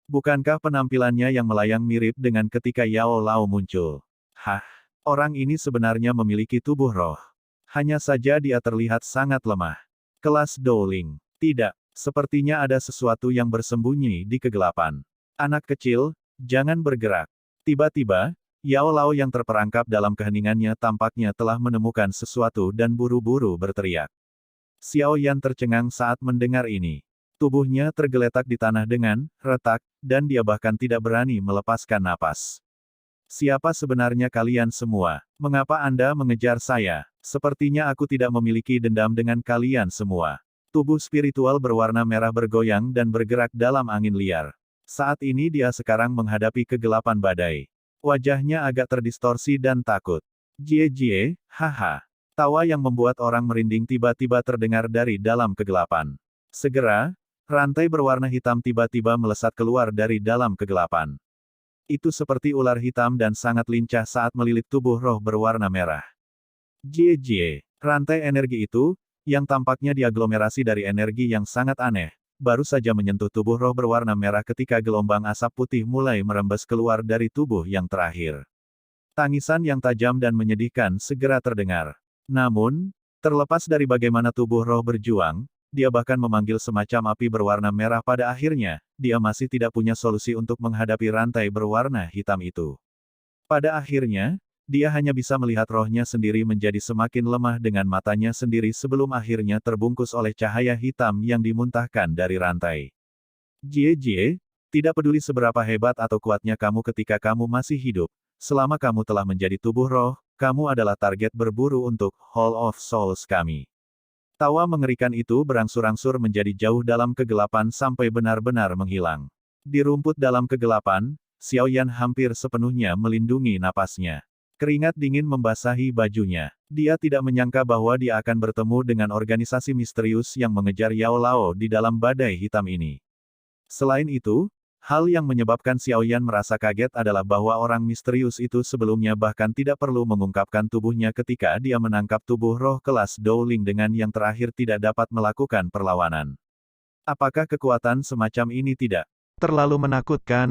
Bukankah penampilannya yang melayang mirip dengan ketika Yao Lao muncul? Hah, orang ini sebenarnya memiliki tubuh roh. Hanya saja dia terlihat sangat lemah. Kelas Dowling. Tidak, sepertinya ada sesuatu yang bersembunyi di kegelapan. Anak kecil, jangan bergerak. Tiba-tiba, Yao Lao yang terperangkap dalam keheningannya tampaknya telah menemukan sesuatu dan buru-buru berteriak. Xiao Yan tercengang saat mendengar ini. Tubuhnya tergeletak di tanah dengan retak, dan dia bahkan tidak berani melepaskan napas. Siapa sebenarnya kalian semua? Mengapa Anda mengejar saya? Sepertinya aku tidak memiliki dendam dengan kalian semua. Tubuh spiritual berwarna merah bergoyang dan bergerak dalam angin liar. Saat ini dia sekarang menghadapi kegelapan badai. Wajahnya agak terdistorsi dan takut. Jie, haha. Tawa yang membuat orang merinding tiba-tiba terdengar dari dalam kegelapan. Segera, rantai berwarna hitam tiba-tiba melesat keluar dari dalam kegelapan. Itu seperti ular hitam dan sangat lincah saat melilit tubuh roh berwarna merah. Jie, rantai energi itu, yang tampaknya diaglomerasi dari energi yang sangat aneh, baru saja menyentuh tubuh roh berwarna merah ketika gelombang asap putih mulai merembes keluar dari tubuh yang terakhir. Tangisan yang tajam dan menyedihkan segera terdengar. Namun, terlepas dari bagaimana tubuh roh berjuang, dia bahkan memanggil semacam api berwarna merah pada akhirnya, dia masih tidak punya solusi untuk menghadapi rantai berwarna hitam itu. Pada akhirnya, dia hanya bisa melihat rohnya sendiri menjadi semakin lemah dengan matanya sendiri sebelum akhirnya terbungkus oleh cahaya hitam yang dimuntahkan dari rantai. Jie, tidak peduli seberapa hebat atau kuatnya kamu ketika kamu masih hidup, selama kamu telah menjadi tubuh roh, kamu adalah target berburu untuk Hall of Souls kami. Tawa mengerikan itu berangsur-angsur menjadi jauh dalam kegelapan sampai benar-benar menghilang. Di rumput dalam kegelapan, Xiao Yan hampir sepenuhnya melindungi napasnya. Keringat dingin membasahi bajunya. Dia tidak menyangka bahwa dia akan bertemu dengan organisasi misterius yang mengejar Yao Lao di dalam badai hitam ini. Selain itu, hal yang menyebabkan Xiao Yan merasa kaget adalah bahwa orang misterius itu sebelumnya bahkan tidak perlu mengungkapkan tubuhnya ketika dia menangkap tubuh roh kelas Dowling dengan yang terakhir tidak dapat melakukan perlawanan. Apakah kekuatan semacam ini tidak terlalu menakutkan?